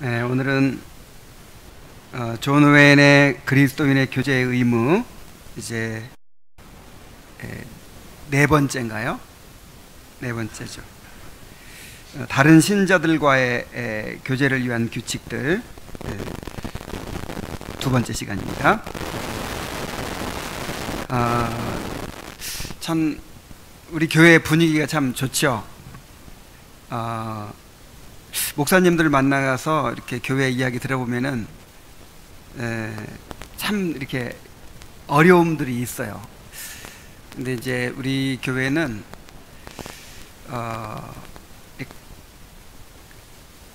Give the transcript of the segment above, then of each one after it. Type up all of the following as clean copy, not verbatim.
네, 오늘은 존 오웬의 그리스도인의 교제의 의무 이제 네 번째인가요? 네 번째죠. 다른 신자들과의 교제를 위한 규칙들 두 번째 시간입니다. 참 우리 교회 분위기가 참 좋죠. 목사님들 만나서 이렇게 교회 이야기 들어보면은 참 이렇게 어려움들이 있어요. 근데 이제 우리 교회는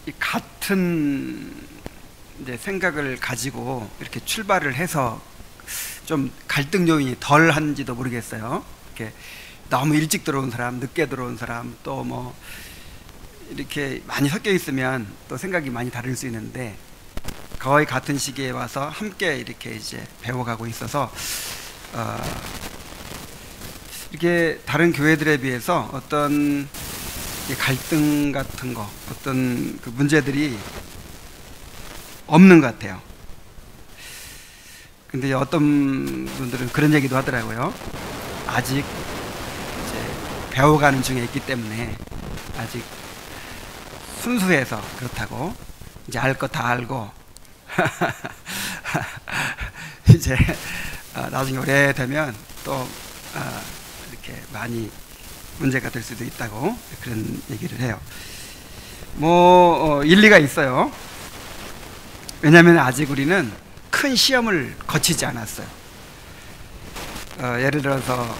이 같은 이제 생각을 가지고 이렇게 출발을 해서 좀 갈등 요인이 덜한지도 모르겠어요. 이렇게 너무 일찍 들어온 사람, 늦게 들어온 사람, 또 뭐 이렇게 많이 섞여 있으면 또 생각이 많이 다를 수 있는데 거의 같은 시기에 와서 함께 이렇게 이제 배워가고 있어서 이렇게 다른 교회들에 비해서 어떤 갈등 같은 거, 어떤 그 문제들이 없는 것 같아요. 근데 어떤 분들은 그런 얘기도 하더라고요. 아직 이제 배워가는 중에 있기 때문에 아직 순수해서 그렇다고, 이제 알 거 다 알고 이제 나중에 오래되면 또 이렇게 많이 문제가 될 수도 있다고 그런 얘기를 해요. 뭐 일리가 있어요. 왜냐하면 아직 우리는 큰 시험을 거치지 않았어요. 예를 들어서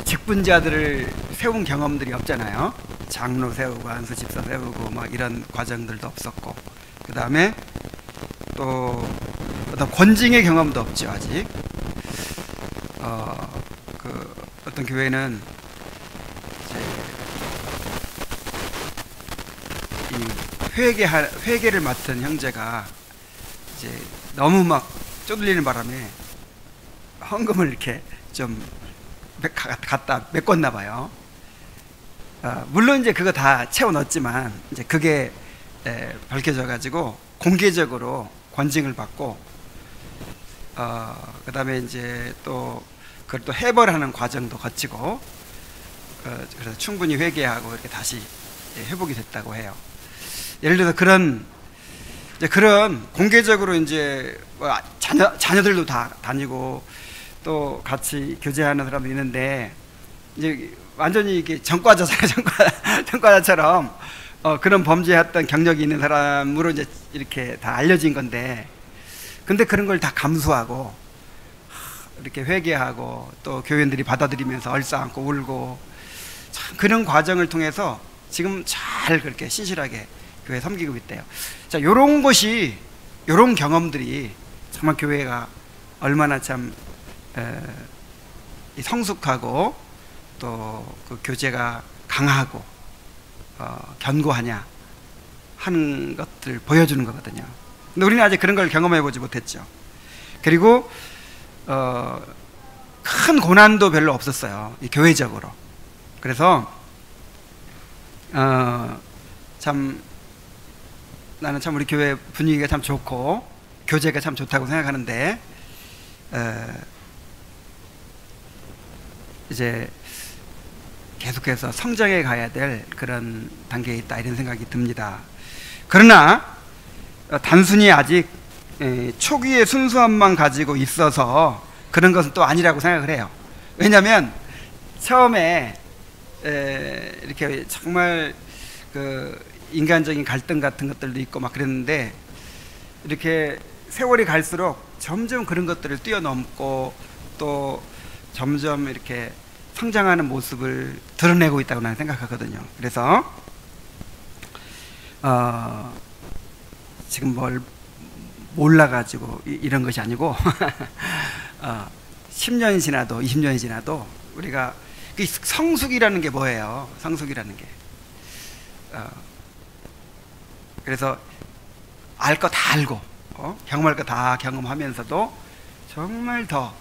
직분자들을 세운 경험들이 없잖아요. 장로 세우고 안수 집사 세우고 막 이런 과정들도 없었고, 그 다음에 또 어떤 권징의 경험도 없죠. 아직 어떤 교회는 이제 회계를 맡은 형제가 이제 너무 막 쪼들리는 바람에 헌금을 이렇게 좀 갖다 메꿨나 봐요. 물론 이제 그거 다 채워 넣었지만 이제 그게 밝혀져 가지고 공개적으로 권징을 받고, 그 다음에 이제 또 그걸 또 해벌하는 과정도 거치고, 그래서 충분히 회개하고 이렇게 다시 회복이 됐다고 해요. 예를 들어서 그런 공개적으로 이제 뭐 자녀들도 다 다니고 또 같이 교제하는 사람도 있는데, 이제 완전히 이게 전과자잖아요. 전과자처럼 그런 범죄했던 경력이 있는 사람으로 이제 이렇게 다 알려진 건데, 근데 그런 걸 다 감수하고 이렇게 회개하고 또 교인들이 받아들이면서 얼싸안고 울고, 참 그런 과정을 통해서 지금 잘 그렇게 신실하게 교회 섬기고 있대요. 자, 요런 경험들이 정말 교회가 얼마나 참 성숙하고 또 그 교제가 강하고 견고하냐 하는 것들을 보여주는 거거든요. 근데 우리는 아직 그런 걸 경험해 보지 못했죠. 그리고 큰 고난도 별로 없었어요, 이 교회적으로. 그래서 참 나는 참 우리 교회 분위기가 참 좋고 교제가 참 좋다고 생각하는데, 이제 계속해서 성장해 가야 될 그런 단계에 있다, 이런 생각이 듭니다. 그러나 단순히 아직 초기의 순수함만 가지고 있어서 그런 것은 또 아니라고 생각을 해요. 왜냐하면 처음에 이렇게 정말 그 인간적인 갈등 같은 것들도 있고 막 그랬는데, 이렇게 세월이 갈수록 점점 그런 것들을 뛰어넘고 또 점점 이렇게 성장하는 모습을 드러내고 있다고 나는 생각하거든요. 그래서 지금 뭘 몰라가지고 이런 것이 아니고 10년이 지나도 20년이 지나도 우리가 성숙이라는 게 뭐예요? 성숙이라는 게 그래서 알 거 다 알고 경험할 거 다 경험하면서도 정말 더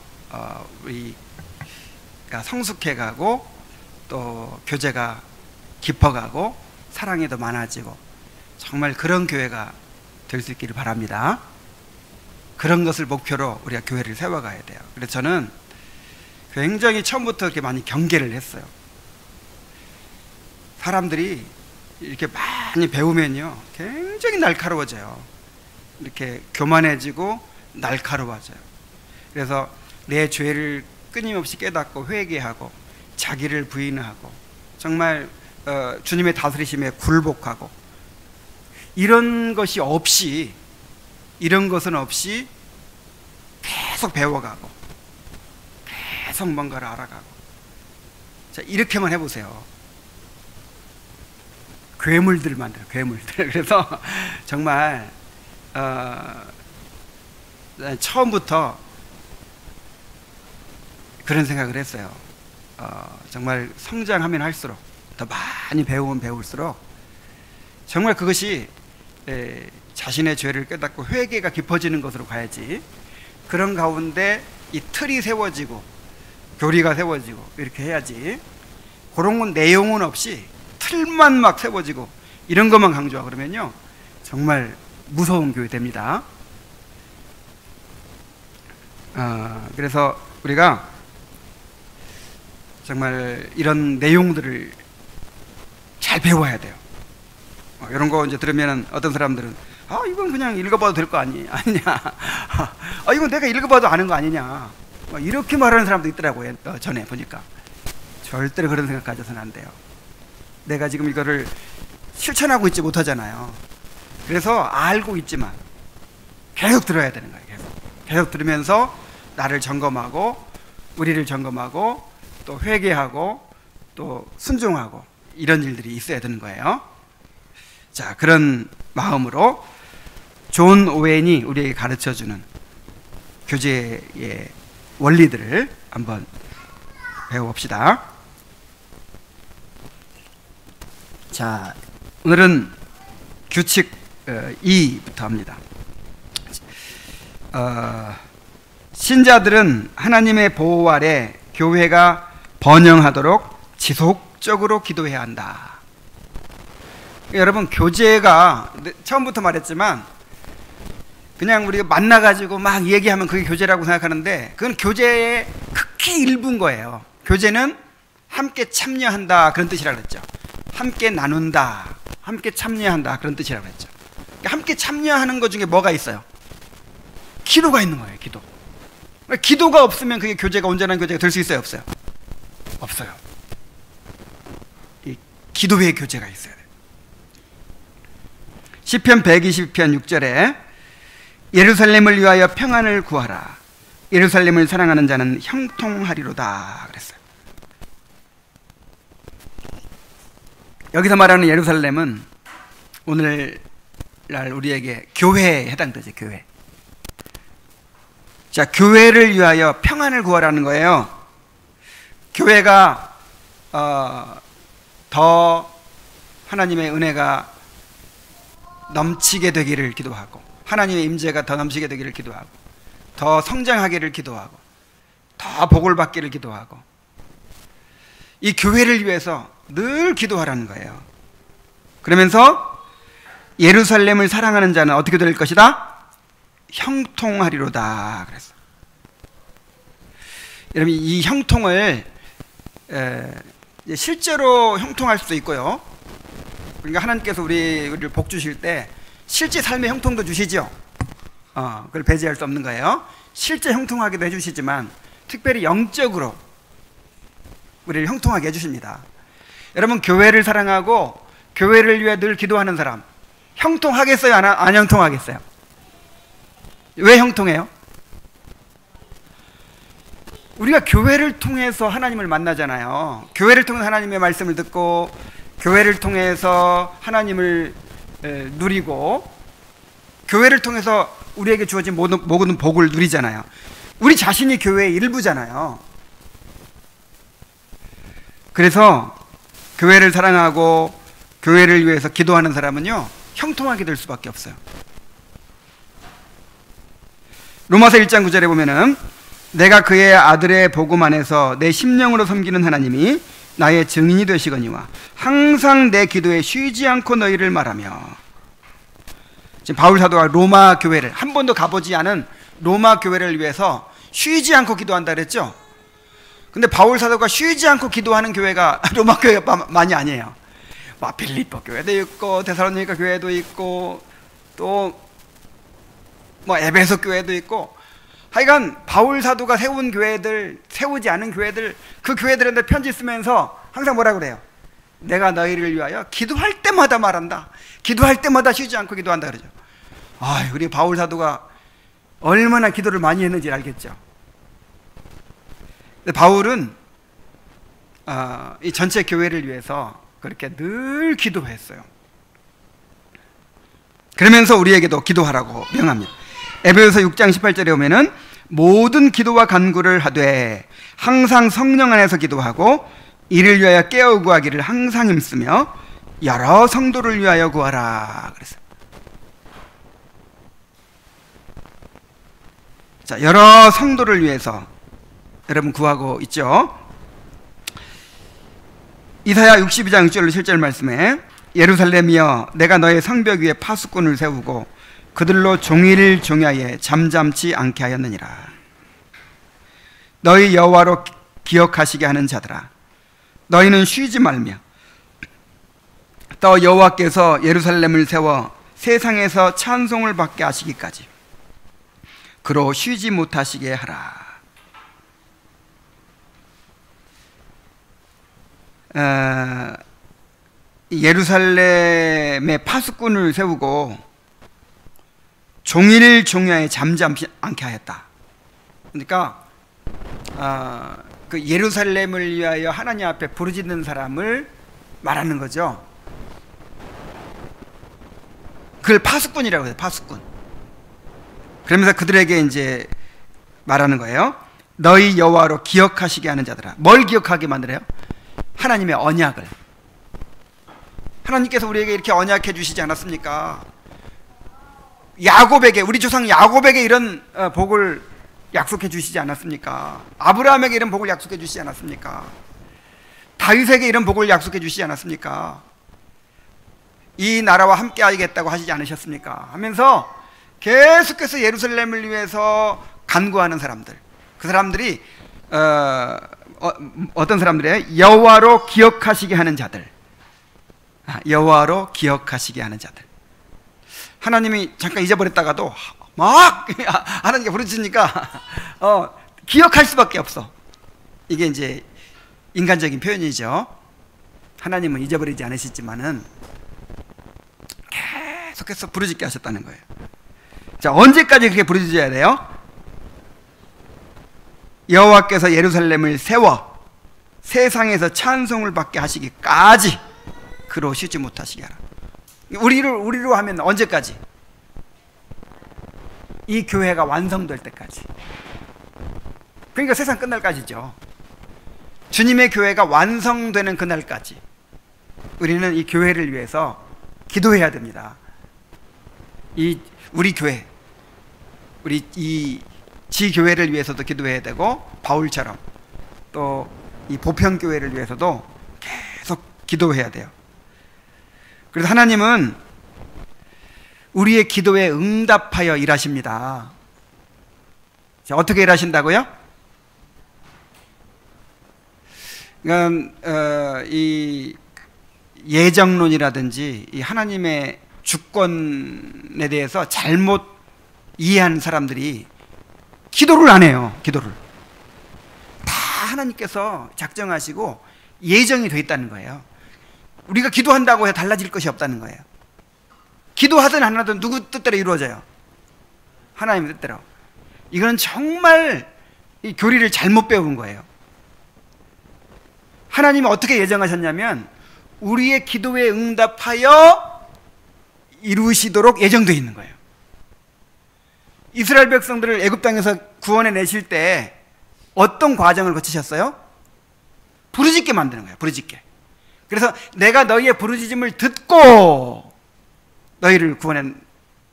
우리가 성숙해가고 또 교제가 깊어가고 사랑이 더 많아지고, 정말 그런 교회가 될 수 있기를 바랍니다. 그런 것을 목표로 우리가 교회를 세워가야 돼요. 그래서 저는 굉장히 처음부터 이렇게 많이 경계를 했어요. 사람들이 이렇게 많이 배우면요 굉장히 날카로워져요. 이렇게 교만해지고 날카로워져요. 그래서 내 죄를 끊임없이 깨닫고 회개하고 자기를 부인하고 정말 주님의 다스리심에 굴복하고 이런 것이 없이, 이런 것은 없이 계속 배워가고 계속 뭔가를 알아가고. 자, 이렇게만 해보세요. 괴물들 만들어요. 괴물들. 그래서 정말 처음부터 그런 생각을 했어요. 정말 성장하면 할수록, 더 많이 배우면 배울수록 정말 그것이 자신의 죄를 깨닫고 회개가 깊어지는 것으로 가야지, 그런 가운데 이 틀이 세워지고 교리가 세워지고 이렇게 해야지, 그런 건 내용은 없이 틀만 막 세워지고 이런 것만 강조하고 그러면요 정말 무서운 교회 됩니다. 그래서 우리가 정말 이런 내용들을 잘 배워야 돼요. 이런 거 이제 들으면 어떤 사람들은 이건 그냥 읽어봐도 될 거 아니냐, 이건 내가 읽어봐도 아는 거 아니냐, 이렇게 말하는 사람도 있더라고요. 전에 보니까. 절대로 그런 생각 가져서는 안 돼요. 내가 지금 이거를 실천하고 있지 못하잖아요. 그래서 알고 있지만 계속 들어야 되는 거예요. 계속 들으면서 나를 점검하고 우리를 점검하고 또 회개하고 또 순종하고 이런 일들이 있어야 되는 거예요. 자, 그런 마음으로 존 오웬이 우리에게 가르쳐주는 교제의 원리들을 한번 배워봅시다. 자, 오늘은 규칙 2부터 합니다. 신자들은 하나님의 보호 아래 교회가 번영하도록 지속적으로 기도해야 한다. 여러분, 교제가 처음부터 말했지만 그냥 우리가 만나가지고 막 얘기하면 그게 교제라고 생각하는데 그건 교제의 극히 일부인 거예요. 교제는 함께 참여한다, 그런 뜻이라고 그랬죠. 함께 나눈다, 함께 참여한다, 그런 뜻이라고 했죠. 그러니까 함께 참여하는 것 중에 뭐가 있어요? 기도가 있는 거예요. 기도. 기도가 없으면 그게 교제가 온전한 교제가 될 수 있어요, 없어요? 없어요. 이 기도의 교제가 있어야 돼요. 시편 120편 6절에 예루살렘을 위하여 평안을 구하라. 예루살렘을 사랑하는 자는 형통하리로다 그랬어요. 여기서 말하는 예루살렘은 오늘날 우리에게 교회에 해당되죠. 교회. 자, 교회를 위하여 평안을 구하라는 거예요. 교회가 더 하나님의 은혜가 넘치게 되기를 기도하고, 하나님의 임재가 더 넘치게 되기를 기도하고, 더 성장하기를 기도하고, 더 복을 받기를 기도하고, 이 교회를 위해서 늘 기도하라는 거예요. 그러면서 예루살렘을 사랑하는 자는 어떻게 될 것이다? 형통하리로다 그랬어요. 여러분, 이 형통을 실제로 형통할 수도 있고요. 그러니까 하나님께서 우리를 복 주실 때 실제 삶의 형통도 주시죠. 그걸 배제할 수 없는 거예요. 실제 형통하게도 해주시지만 특별히 영적으로 우리를 형통하게 해주십니다. 여러분, 교회를 사랑하고 교회를 위해 늘 기도하는 사람 형통하겠어요? 안 형통하겠어요? 왜 형통해요? 우리가 교회를 통해서 하나님을 만나잖아요. 교회를 통해서 하나님의 말씀을 듣고 교회를 통해서 하나님을 누리고 교회를 통해서 우리에게 주어진 모든 복을 누리잖아요. 우리 자신이 교회의 일부잖아요. 그래서 교회를 사랑하고 교회를 위해서 기도하는 사람은요 형통하게 될 수밖에 없어요. 로마서 1장 9절에 보면은 내가 그의 아들의 복음 안에서 내 심령으로 섬기는 하나님이 나의 증인이 되시거니와 항상 내 기도에 쉬지 않고 너희를 말하며. 지금 바울 사도가 로마 교회를, 한 번도 가보지 않은 로마 교회를 위해서 쉬지 않고 기도한다 그랬죠. 근데 바울 사도가 쉬지 않고 기도하는 교회가 로마 교회만이 아니에요. 막 빌립보 교회도 있고 데살로니가 교회도 있고 또 뭐 에베소 교회도 있고, 하여간 바울 사도가 세운 교회들, 세우지 않은 교회들, 그 교회들한테 편지 쓰면서 항상 뭐라 그래요? 내가 너희를 위하여 기도할 때마다 말한다. 기도할 때마다 쉬지 않고 기도한다 그러죠. 아, 우리 바울 사도가 얼마나 기도를 많이 했는지 알겠죠. 근데 바울은 이 전체 교회를 위해서 그렇게 늘 기도했어요. 그러면서 우리에게도 기도하라고 명합니다. 에베소서 6장 18절에 보면은 모든 기도와 간구를 하되 항상 성령 안에서 기도하고 이를 위하여 깨어 구하기를 항상 힘쓰며 여러 성도를 위하여 구하라 그랬어요. 자, 여러 성도를 위해서 여러분 구하고 있죠. 이사야 62장 6절로 7절 말씀에 예루살렘이여 내가 너의 성벽 위에 파수꾼을 세우고 그들로 종일 종야에 잠잠치 않게 하였느니라. 너희 여호와로 기억하시게 하는 자들아 너희는 쉬지 말며 또 여호와께서 예루살렘을 세워 세상에서 찬송을 받게 하시기까지 그로 쉬지 못하시게 하라. 예루살렘에 파수꾼을 세우고 종일 종야에 잠잠지 않게 하였다. 그러니까 그 예루살렘을 위하여 하나님 앞에 부르짖는 사람을 말하는 거죠. 그걸 파수꾼이라고 해요. 파수꾼. 그러면서 그들에게 이제 말하는 거예요. 너희 여호와로 기억하시게 하는 자들아. 뭘 기억하게 만들어요? 하나님의 언약을. 하나님께서 우리에게 이렇게 언약해 주시지 않았습니까? 야곱에게, 우리 조상 야곱에게 이런 복을 약속해 주시지 않았습니까? 아브라함에게 이런 복을 약속해 주시지 않았습니까? 다윗에게 이런 복을 약속해 주시지 않았습니까? 이 나라와 함께 하겠다고 하시지 않으셨습니까? 하면서 계속해서 예루살렘을 위해서 간구하는 사람들, 그 사람들이 어떤 사람들이에요? 여호와로 기억하시게 하는 자들. 여호와로 기억하시게 하는 자들. 하나님이 잠깐 잊어버렸다가도 막 하나님께 부르짖으니까 기억할 수밖에 없어. 이게 이제 인간적인 표현이죠. 하나님은 잊어버리지 않으시지만은 계속해서 부르짖게 하셨다는 거예요. 자, 언제까지 그렇게 부르짖어야 돼요? 여호와께서 예루살렘을 세워 세상에서 찬송을 받게 하시기까지 그로 쉬지 못하시게 하라. 우리로 하면 언제까지? 이 교회가 완성될 때까지. 그러니까 세상 끝날까지죠. 주님의 교회가 완성되는 그날까지 우리는 이 교회를 위해서 기도해야 됩니다. 우리 교회, 우리 이 지교회를 위해서도 기도해야 되고, 바울처럼 또 이 보편교회를 위해서도 계속 기도해야 돼요. 그래서 하나님은 우리의 기도에 응답하여 일하십니다. 자, 어떻게 일하신다고요? 그러니까 이 예정론이라든지 이 하나님의 주권에 대해서 잘못 이해한 사람들이 기도를 안 해요. 기도를 다 하나님께서 작정하시고 예정이 돼 있다는 거예요. 우리가 기도한다고 해서 달라질 것이 없다는 거예요. 기도하든 안 하든 누구 뜻대로 이루어져요? 하나님 뜻대로. 이건 정말 이 교리를 잘못 배운 거예요. 하나님은 어떻게 예정하셨냐면 우리의 기도에 응답하여 이루시도록 예정되어 있는 거예요. 이스라엘 백성들을 애굽 땅에서 구원해 내실 때 어떤 과정을 거치셨어요? 부르짖게 만드는 거예요. 부르짖게. 그래서 내가 너희의 부르짖음을 듣고 너희를 구원해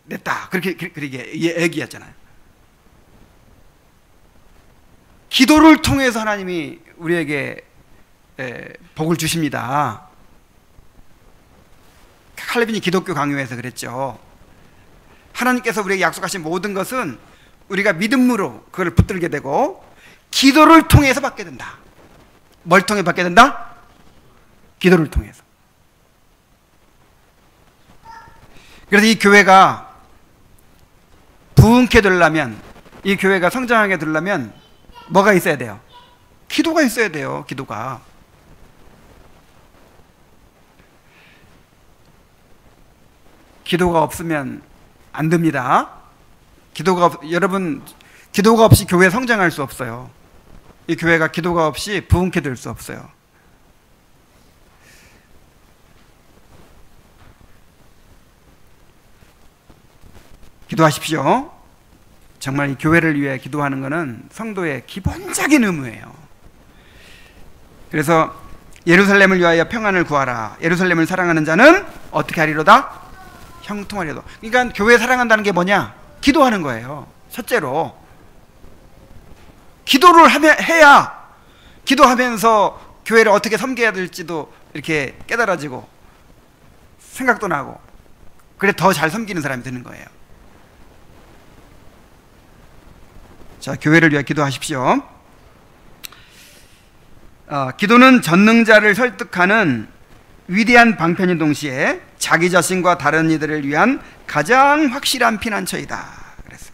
냈다. 그렇게 얘기했잖아요. 기도를 통해서 하나님이 우리에게 복을 주십니다. 칼빈이 기독교 강요에서 그랬죠. 하나님께서 우리에게 약속하신 모든 것은 우리가 믿음으로 그걸 붙들게 되고 기도를 통해서 받게 된다. 뭘 통해 받게 된다? 기도를 통해서. 그래서 이 교회가 부흥케 되려면, 이 교회가 성장하게 되려면 뭐가 있어야 돼요? 기도가 있어야 돼요. 기도가. 기도가 없으면 안 됩니다. 여러분, 기도가 없이 교회 성장할 수 없어요. 이 교회가 기도가 없이 부흥케 될 수 없어요. 기도하십시오. 정말 이 교회를 위해 기도하는 것은 성도의 기본적인 의무예요. 그래서 예루살렘을 위하여 평안을 구하라. 예루살렘을 사랑하는 자는 어떻게 하리로다? 형통하리로다. 그러니까 교회 사랑한다는 게 뭐냐? 기도하는 거예요. 첫째로 기도를 해야 기도하면서 교회를 어떻게 섬겨야 될지도 이렇게 깨달아지고 생각도 나고, 그래 더 잘 섬기는 사람이 되는 거예요. 자, 교회를 위해 기도하십시오. 기도는 전능자를 설득하는 위대한 방편인 동시에 자기 자신과 다른 이들을 위한 가장 확실한 피난처이다. 그랬어요.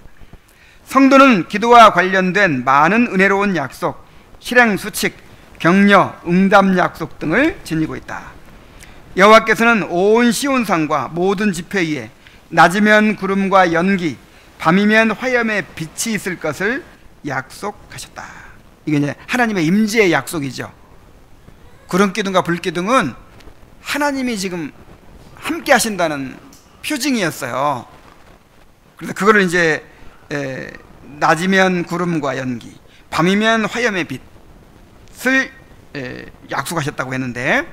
성도는 기도와 관련된 많은 은혜로운 약속, 실행 수칙, 격려, 응답 약속 등을 지니고 있다. 여호와께서는 온 시온산과 모든 지폐 위에 낮이면 구름과 연기, 밤이면 화염의 빛이 있을 것을 약속하셨다. 이게 이제 하나님의 임재의 약속이죠. 구름기둥과 불기둥은 하나님이 지금 함께 하신다는 표징이었어요. 그래서 그거를 이제 낮이면 구름과 연기, 밤이면 화염의 빛을 약속하셨다고 했는데,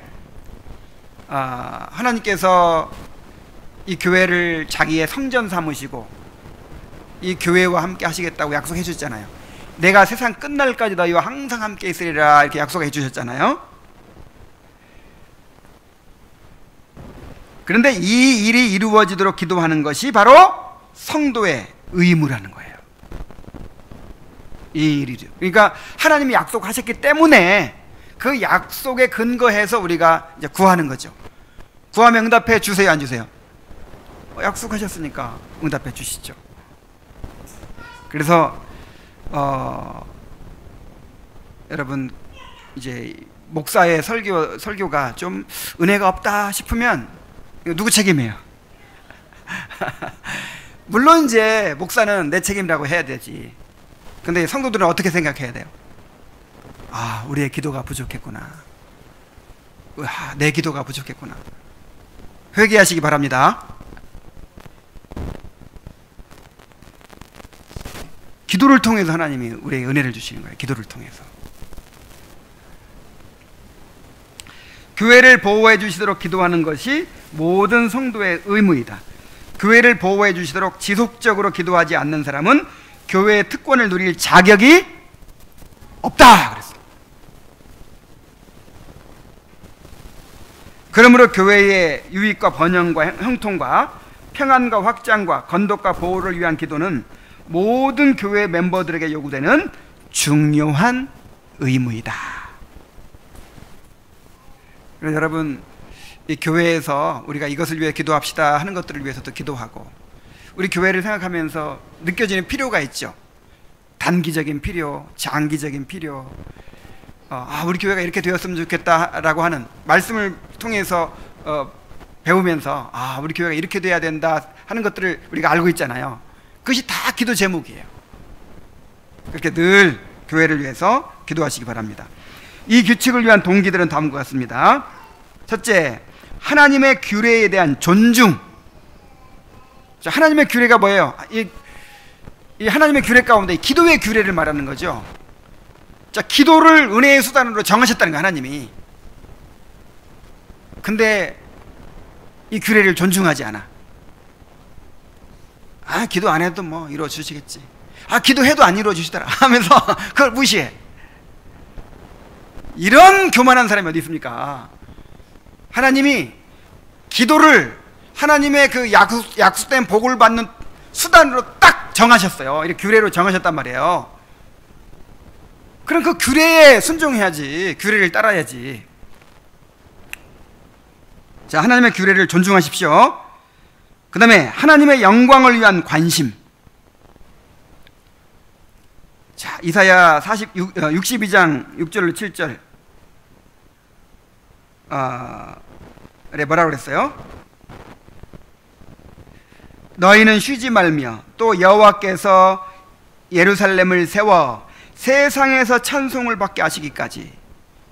하나님께서 이 교회를 자기의 성전 삼으시고 이 교회와 함께 하시겠다고 약속해 주셨잖아요. 내가 세상 끝날까지 너희와 항상 함께 있으리라, 이렇게 약속해 주셨잖아요. 그런데 이 일이 이루어지도록 기도하는 것이 바로 성도의 의무라는 거예요. 이 일이죠. 그러니까 하나님이 약속하셨기 때문에 그 약속에 근거해서 우리가 이제 구하는 거죠. 구하면 응답해 주세요, 안 주세요? 약속하셨으니까 응답해 주시죠. 그래서 여러분, 이제 목사의 설교가 좀 은혜가 없다 싶으면 이거 누구 책임이에요? 물론 이제 목사는 내 책임이라고 해야 되지. 근데 성도들은 어떻게 생각해야 돼요? 우리의 기도가 부족했구나. 내 기도가 부족했구나. 회개하시기 바랍니다. 기도를 통해서 하나님이 우리에게 은혜를 주시는 거예요. 기도를 통해서. 교회를 보호해 주시도록 기도하는 것이 모든 성도의 의무이다. 교회를 보호해 주시도록 지속적으로 기도하지 않는 사람은 교회의 특권을 누릴 자격이 없다 그랬어요. 그러므로 교회의 유익과 번영과 형통과 평안과 확장과 건독과 보호를 위한 기도는 모든 교회 멤버들에게 요구되는 중요한 의무이다. 그래서 여러분, 이 교회에서 우리가 이것을 위해 기도합시다 하는 것들을 위해서도 기도하고, 우리 교회를 생각하면서 느껴지는 필요가 있죠. 단기적인 필요, 장기적인 필요. 우리 교회가 이렇게 되었으면 좋겠다라고 하는 말씀을 통해서 배우면서 우리 교회가 이렇게 돼야 된다 하는 것들을 우리가 알고 있잖아요. 그것이 다 기도 제목이에요. 그렇게 늘 교회를 위해서 기도하시기 바랍니다. 이 규칙을 위한 동기들은 다음과 같습니다. 첫째, 하나님의 규례에 대한 존중. 자, 하나님의 규례가 뭐예요? 이 하나님의 규례 가운데 기도의 규례를 말하는 거죠. 자, 기도를 은혜의 수단으로 정하셨다는 거예요, 하나님이. 근데 이 규례를 존중하지 않아. 기도 안 해도 뭐 이루어 주시겠지. 기도해도 안 이루어 주시더라 하면서 그걸 무시해. 이런 교만한 사람이 어디 있습니까? 하나님이 기도를, 하나님의 그 약속된 복을 받는 수단으로 딱 정하셨어요. 이렇게 규례로 정하셨단 말이에요. 그럼 그 규례에 순종해야지. 규례를 따라야지. 자, 하나님의 규례를 존중하십시오. 그 다음에 하나님의 영광을 위한 관심. 자, 이사야 62장 6절로 7절 뭐라고 그랬어요? 너희는 쉬지 말며 또 여호와께서 예루살렘을 세워 세상에서 찬송을 받게 하시기까지.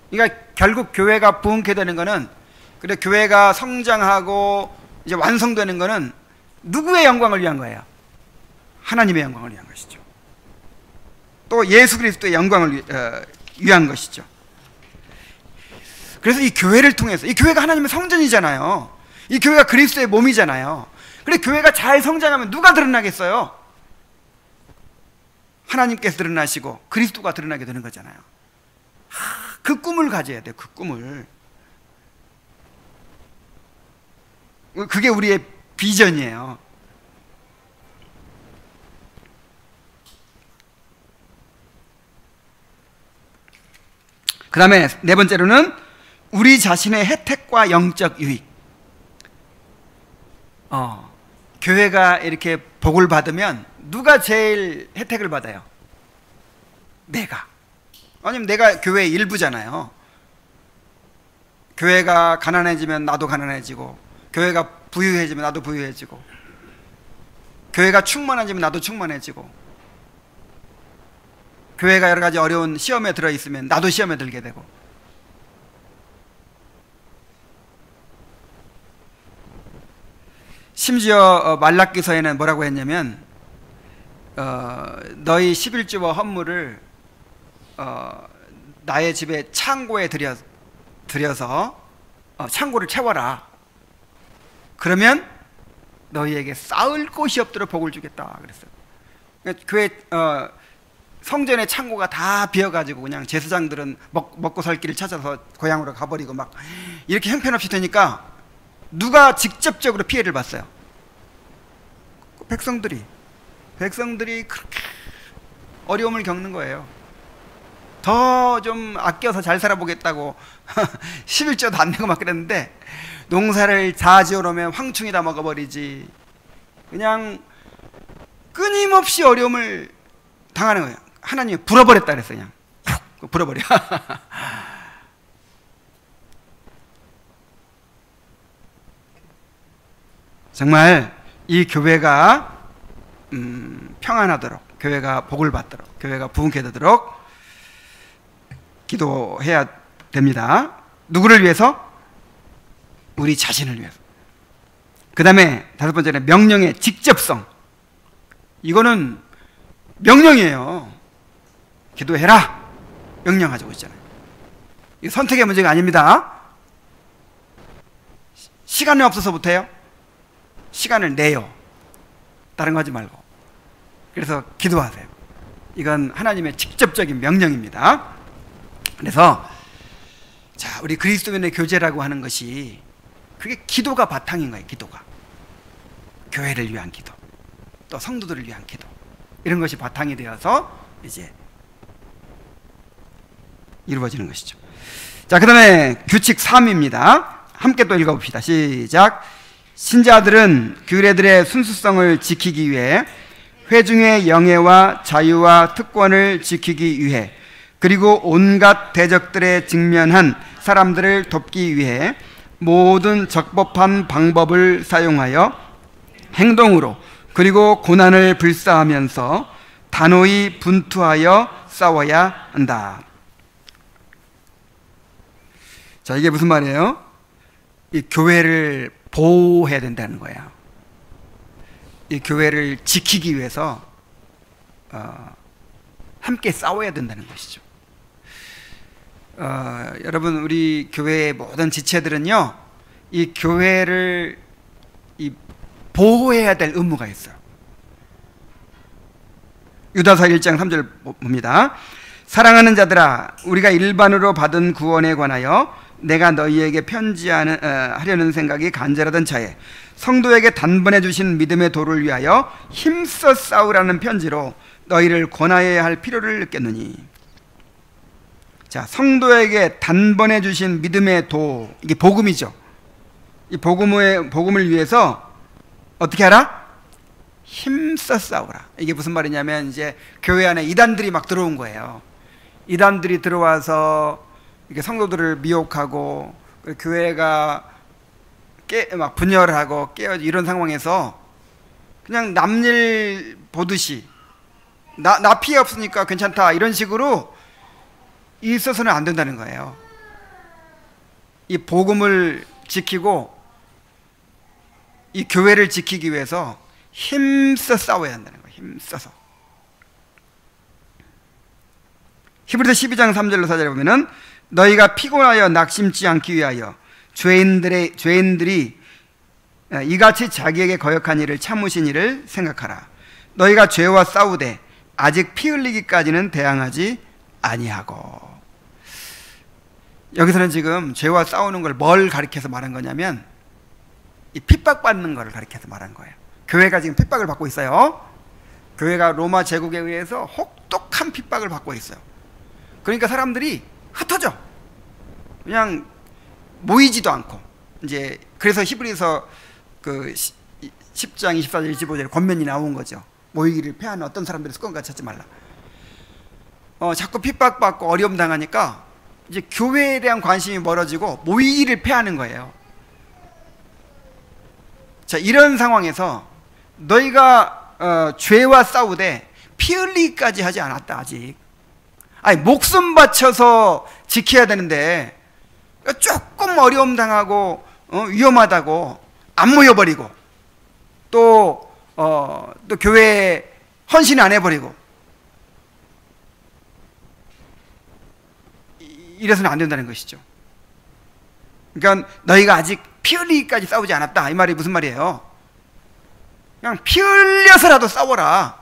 그러니까 결국 교회가 부흥케 되는 거는, 그래 교회가 성장하고 이제 완성되는 거는 누구의 영광을 위한 거예요? 하나님의 영광을 위한 것이죠. 또 예수 그리스도의 영광을 위한 것이죠. 그래서 이 교회를 통해서, 이 교회가 하나님의 성전이잖아요. 이 교회가 그리스도의 몸이잖아요. 그래 교회가 잘 성장하면 누가 드러나겠어요? 하나님께서 드러나시고 그리스도가 드러나게 되는 거잖아요. 그 꿈을 가져야 돼요. 그 꿈을. 그게 우리의 비전이에요. 그 다음에 네 번째로는 우리 자신의 혜택과 영적 유익. 교회가 이렇게 복을 받으면 누가 제일 혜택을 받아요? 내가. 아니면 내가 교회의 일부잖아요. 교회가 가난해지면 나도 가난해지고, 교회가 부유해지면 나도 부유해지고, 교회가 충만해지면 나도 충만해지고, 교회가 여러 가지 어려운 시험에 들어있으면 나도 시험에 들게 되고. 심지어 말라기서에는 뭐라고 했냐면 너희 11조와 헌물을 나의 집에 창고에 들여서 창고를 채워라. 그러면 너희에게 쌓을 곳이 없도록 복을 주겠다 그랬어요. 그러니까 교회 성전의 창고가 다 비어가지고 그냥 제사장들은 먹고 살 길을 찾아서 고향으로 가버리고 막 이렇게 형편없이 되니까 누가 직접적으로 피해를 봤어요? 백성들이 그렇게 어려움을 겪는 거예요. 더 좀 아껴서 잘 살아보겠다고 11조도 안 내고 막 그랬는데 농사를 다 지어놓으면 황충이 다 먹어버리지. 그냥 끊임없이 어려움을 당하는 거예요. 하나님이 불어버렸다 그랬어요. 그냥 푹 불어버려. 정말 이 교회가 평안하도록, 교회가 복을 받도록, 교회가 부흥케 되도록 기도해야 됩니다. 누구를 위해서? 우리 자신을 위해서. 그 다음에 다섯 번째는 명령의 직접성. 이거는 명령이에요. 기도해라 명령하자고 있잖아요. 이 선택의 문제가 아닙니다. 시간이 없어서 못해요? 시간을 내요. 다른 거 하지 말고. 그래서 기도하세요. 이건 하나님의 직접적인 명령입니다. 그래서 자, 우리 그리스도인의 교제라고 하는 것이 그게 기도가 바탕인 거예요. 기도가. 교회를 위한 기도, 또 성도들을 위한 기도, 이런 것이 바탕이 되어서 이제 이루어지는 것이죠. 자, 그 다음에 규칙 3입니다. 함께 또 읽어봅시다. 시작. 신자들은 규례들의 순수성을 지키기 위해 회중의 영예와 자유와 특권을 지키기 위해 그리고 온갖 대적들에 직면한 사람들을 돕기 위해 모든 적법한 방법을 사용하여 행동으로 그리고 고난을 불사하면서 단호히 분투하여 싸워야 한다. 자, 이게 무슨 말이에요? 이 교회를 보호해야 된다는 거예요. 이 교회를 지키기 위해서 함께 싸워야 된다는 것이죠. 여러분, 우리 교회의 모든 지체들은요, 이 교회를 보호해야 될 의무가 있어요. 유다서 1장 3절 봅니다. 사랑하는 자들아, 우리가 일반으로 받은 구원에 관하여 내가 너희에게 하려는 생각이 간절하던 차에 성도에게 단번에 주신 믿음의 도를 위하여 힘써 싸우라는 편지로 너희를 권하여야 할 필요를 느꼈느니. 자, 성도에게 단번에 주신 믿음의 도, 이게 복음이죠. 이 복음을 위해서 어떻게 하라? 힘써 싸우라. 이게 무슨 말이냐면 이제 교회 안에 이단들이 막 들어온 거예요. 이단들이 들어와서 이렇게 성도들을 미혹하고 교회가 막 분열하고 깨어지고 이런 상황에서 그냥 남일 보듯이 나 피해 없으니까 괜찮다 이런 식으로 있어서는 안 된다는 거예요. 이 복음을 지키고 이 교회를 지키기 위해서 힘써 싸워야 한다는 거예요. 힘써서. 히브리서 12장 3절로 4절에 보면은 너희가 피곤하여 낙심치 않기 위하여 죄인들이 이같이 자기에게 거역한 일을 참으신 일을 생각하라. 너희가 죄와 싸우되 아직 피 흘리기까지는 대항하지 아니하고. 여기서는 지금 죄와 싸우는 걸 뭘 가리켜서 말한 거냐면 이 핍박받는 걸 가리켜서 말한 거예요. 교회가 지금 핍박을 받고 있어요. 교회가 로마 제국에 의해서 혹독한 핍박을 받고 있어요. 그러니까 사람들이 흩어져. 그냥 모이지도 않고. 이제 그래서 히브리서 그 10장 24절 25절에 권면이 나온 거죠. 모이기를 패하는 어떤 사람들의 습관과 찾지 말라. 자꾸 핍박받고 어려움 당하니까 이제 교회에 대한 관심이 멀어지고 모이기를 패하는 거예요. 자, 이런 상황에서 너희가 죄와 싸우되 피 흘리기까지 하지 않았다. 아직. 아니, 목숨 바쳐서 지켜야 되는데 조금 어려움 당하고 위험하다고 안 모여버리고 또 교회에 헌신 안 해버리고 이래서는 안 된다는 것이죠. 그러니까 너희가 아직 피 흘리기까지 싸우지 않았다. 이 말이 무슨 말이에요? 그냥 피 흘려서라도 싸워라.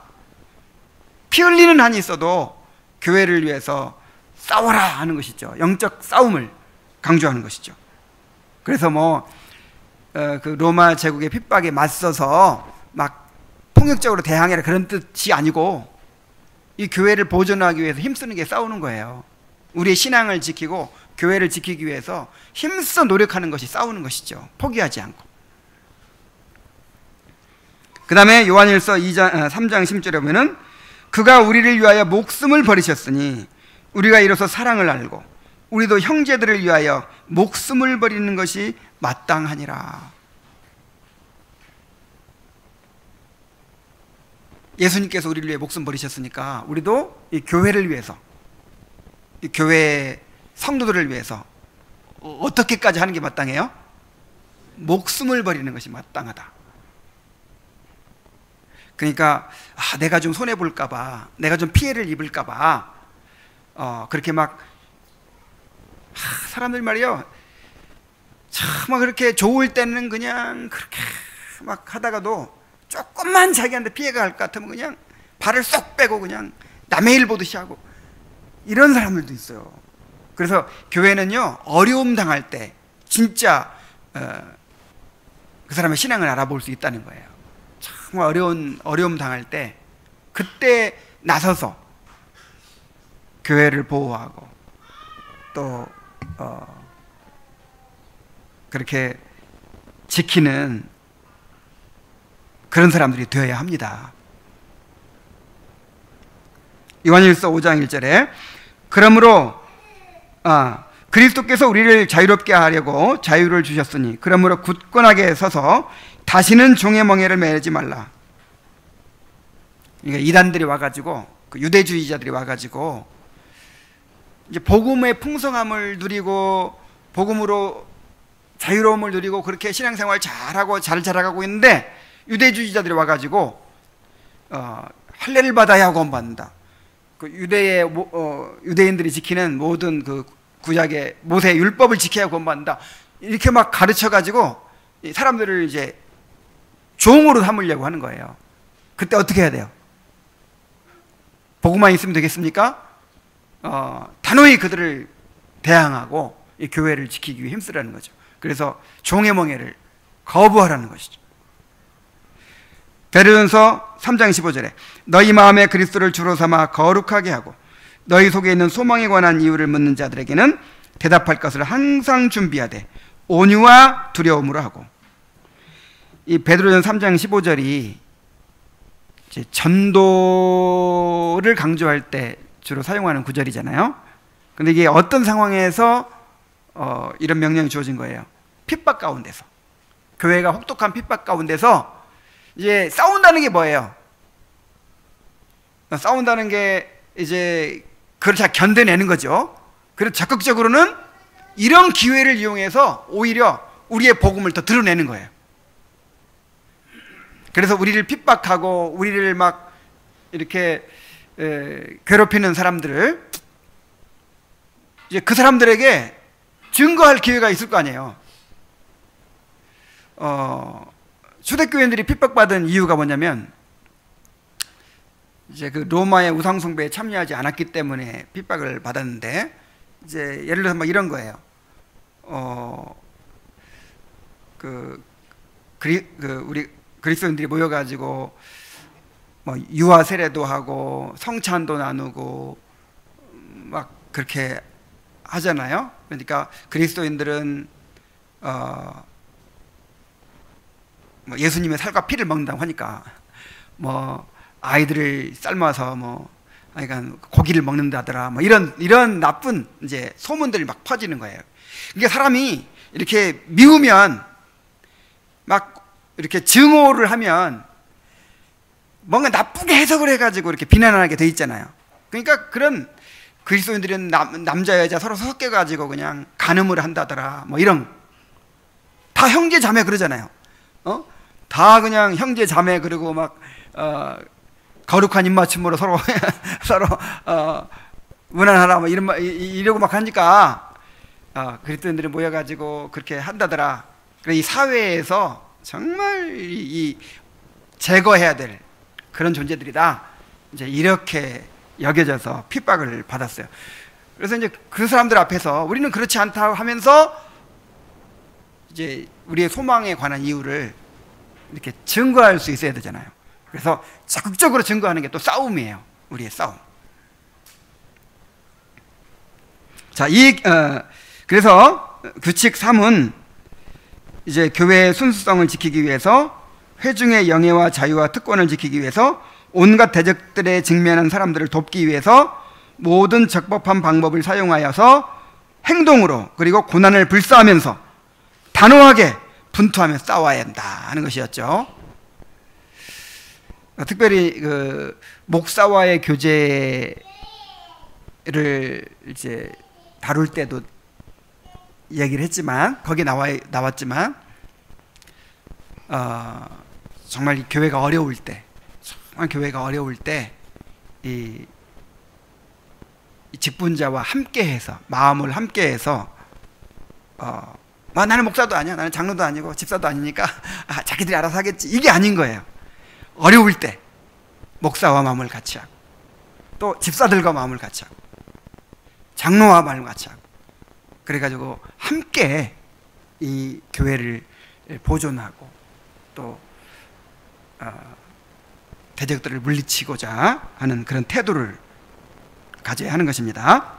피 흘리는 한이 있어도 교회를 위해서 싸워라 하는 것이죠. 영적 싸움을 강조하는 것이죠. 그래서 그 로마 제국의 핍박에 맞서서 막 폭력적으로 대항해라 그런 뜻이 아니고 이 교회를 보존하기 위해서 힘쓰는 게 싸우는 거예요. 우리의 신앙을 지키고 교회를 지키기 위해서 힘써 노력하는 것이 싸우는 것이죠. 포기하지 않고. 그 다음에 요한일서 3장 10절에 보면은 그가 우리를 위하여 목숨을 버리셨으니 우리가 이로써 사랑을 알고 우리도 형제들을 위하여 목숨을 버리는 것이 마땅하니라. 예수님께서 우리를 위해 목숨 버리셨으니까 우리도 이 교회를 위해서, 이 교회 성도들을 위해서 어떻게까지 하는 게 마땅해요? 목숨을 버리는 것이 마땅하다. 그러니까 내가 좀 손해볼까 봐, 내가 좀 피해를 입을까 봐 그렇게 막 사람들 말이요, 참 그렇게 좋을 때는 그냥 그렇게 막 하다가도 조금만 자기한테 피해가 갈 것 같으면 그냥 발을 쏙 빼고 그냥 남의 일 보듯이 하고 이런 사람들도 있어요. 그래서 교회는요, 어려움 당할 때 진짜 그 사람의 신앙을 알아볼 수 있다는 거예요. 정말 어려움 당할 때 그때 나서서 교회를 보호하고 또 그렇게 지키는 그런 사람들이 되어야 합니다. 요한일서 5장 1절에 그러므로 그리스도께서 우리를 자유롭게 하려고 자유를 주셨으니 그러므로 굳건하게 서서 다시는 종의 멍에를 매지 말라. 그러니까 이단들이 와가지고 그 유대주의자들이 와가지고 이제 복음의 풍성함을 누리고 복음으로 자유로움을 누리고 그렇게 신앙생활 잘하고 잘 자라가고 있는데 유대주의자들이 와가지고 할례를 받아야 하고 구원받는다. 그 유대인들이 지키는 모든 그 구약의 모세 율법을 지켜야 구원받는다. 이렇게 막 가르쳐가지고 사람들을 이제 종으로 삼으려고 하는 거예요. 그때 어떻게 해야 돼요? 복음만 있으면 되겠습니까? 단호히 그들을 대항하고 이 교회를 지키기 위해 힘쓰라는 거죠. 그래서 종의 멍에를 거부하라는 것이죠. 베드로전서 3장 15절에 너희 마음에 그리스도를 주로 삼아 거룩하게 하고 너희 속에 있는 소망에 관한 이유를 묻는 자들에게는 대답할 것을 항상 준비하되 온유와 두려움으로 하고. 이 베드로전서 3장 15절이 이제 전도를 강조할 때 주로 사용하는 구절이잖아요. 근데 이게 어떤 상황에서 이런 명령이 주어진 거예요? 핍박 가운데서, 교회가 혹독한 핍박 가운데서 이제 싸운다는 게 뭐예요? 싸운다는 게 이제 그걸 잘 견뎌내는 거죠. 그래서 적극적으로는 이런 기회를 이용해서 오히려 우리의 복음을 더 드러내는 거예요. 그래서 우리를 핍박하고 우리를 막 이렇게 괴롭히는 사람들을 이제 그 사람들에게 증거할 기회가 있을 거 아니에요. 초대교회인들이 핍박받은 이유가 뭐냐면 이제 그 로마의 우상숭배에 참여하지 않았기 때문에 핍박을 받았는데, 이제 예를 들어서 막 이런 거예요. 우리 그리스도인들이 모여가지고 뭐 유아 세례도 하고 성찬도 나누고 막 그렇게 하잖아요. 그러니까 그리스도인들은 뭐 예수님의 살과 피를 먹는다고 하니까 뭐 아이들을 삶아서 뭐 그러니까 고기를 먹는다더라 뭐 이런 나쁜 이제 소문들이 막 퍼지는 거예요. 이게 사람이 이렇게 미우면 막 이렇게 증오를 하면 뭔가 나쁘게 해석을 해가지고 이렇게 비난하게 돼 있잖아요. 그러니까 그런 그리스도인들은 남자 여자 서로 섞여가지고 그냥 간음을 한다더라 뭐 이런, 다 형제 자매 그러잖아요. 다 그냥 형제 자매, 그리고 막 거룩한 입맞춤으로 서로 서로 무난하라 뭐 이러고 막 하니까 그리스도인들이 모여가지고 그렇게 한다더라. 그래서 이 사회에서 정말 이 제거해야 될 그런 존재들이다, 이제 이렇게 여겨져서 핍박을 받았어요. 그래서 이제 그 사람들 앞에서 우리는 그렇지 않다고 하면서 이제 우리의 소망에 관한 이유를 이렇게 증거할 수 있어야 되잖아요. 그래서 적극적으로 증거하는 게 또 싸움이에요. 우리의 싸움. 자, 그래서 규칙 3은 이제 교회의 순수성을 지키기 위해서, 회중의 영예와 자유와 특권을 지키기 위해서, 온갖 대적들에 직면한 사람들을 돕기 위해서 모든 적법한 방법을 사용하여서 행동으로, 그리고 고난을 불사하면서 단호하게 분투하며 싸워야 한다 하는 것이었죠. 특별히 그 목사와의 교제를 이제 다룰 때도 얘기를 했지만, 거기에 나왔지만 정말 이 교회가 어려울 때, 이 직분자와 함께해서, 마음을 함께해서 나는 목사도 아니야, 나는 장로도 아니고 집사도 아니니까 자기들이 알아서 하겠지, 이게 아닌 거예요. 어려울 때 목사와 마음을 같이 하고, 또 집사들과 마음을 같이 하고, 장로와 마음을 같이 하고, 그래가지고 함께 이 교회를 보존하고 또 대적들을 물리치고자 하는 그런 태도를 가져야 하는 것입니다.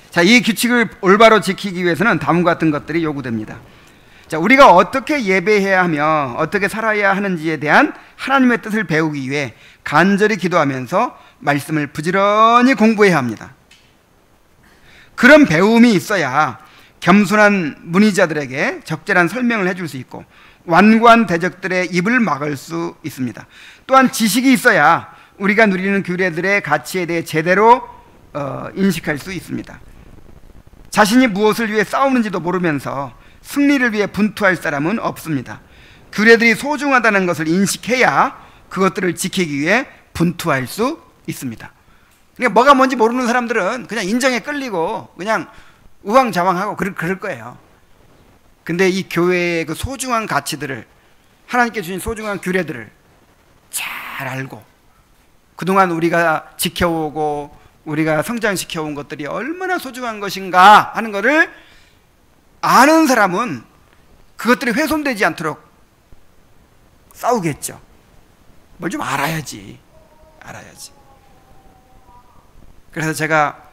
자, 이 규칙을 올바로 지키기 위해서는 다음과 같은 것들이 요구됩니다. 자, 우리가 어떻게 예배해야 하며 어떻게 살아야 하는지에 대한 하나님의 뜻을 배우기 위해 간절히 기도하면서 말씀을 부지런히 공부해야 합니다. 그런 배움이 있어야 겸손한 문의자들에게 적절한 설명을 해줄 수 있고 완고한 대적들의 입을 막을 수 있습니다. 또한 지식이 있어야 우리가 누리는 규례들의 가치에 대해 제대로 인식할 수 있습니다. 자신이 무엇을 위해 싸우는지도 모르면서 승리를 위해 분투할 사람은 없습니다. 규례들이 소중하다는 것을 인식해야 그것들을 지키기 위해 분투할 수 있습니다. 그러니까 뭐가 뭔지 모르는 사람들은 그냥 인정에 끌리고 그냥 우왕좌왕하고 그럴 거예요. 근데 이 교회의 그 소중한 가치들을, 하나님께 주신 소중한 규례들을 잘 알고 그동안 우리가 지켜오고 우리가 성장시켜 온 것들이 얼마나 소중한 것인가 하는 것을 아는 사람은 그것들이 훼손되지 않도록 싸우겠죠. 뭘 좀 알아야지. 그래서 제가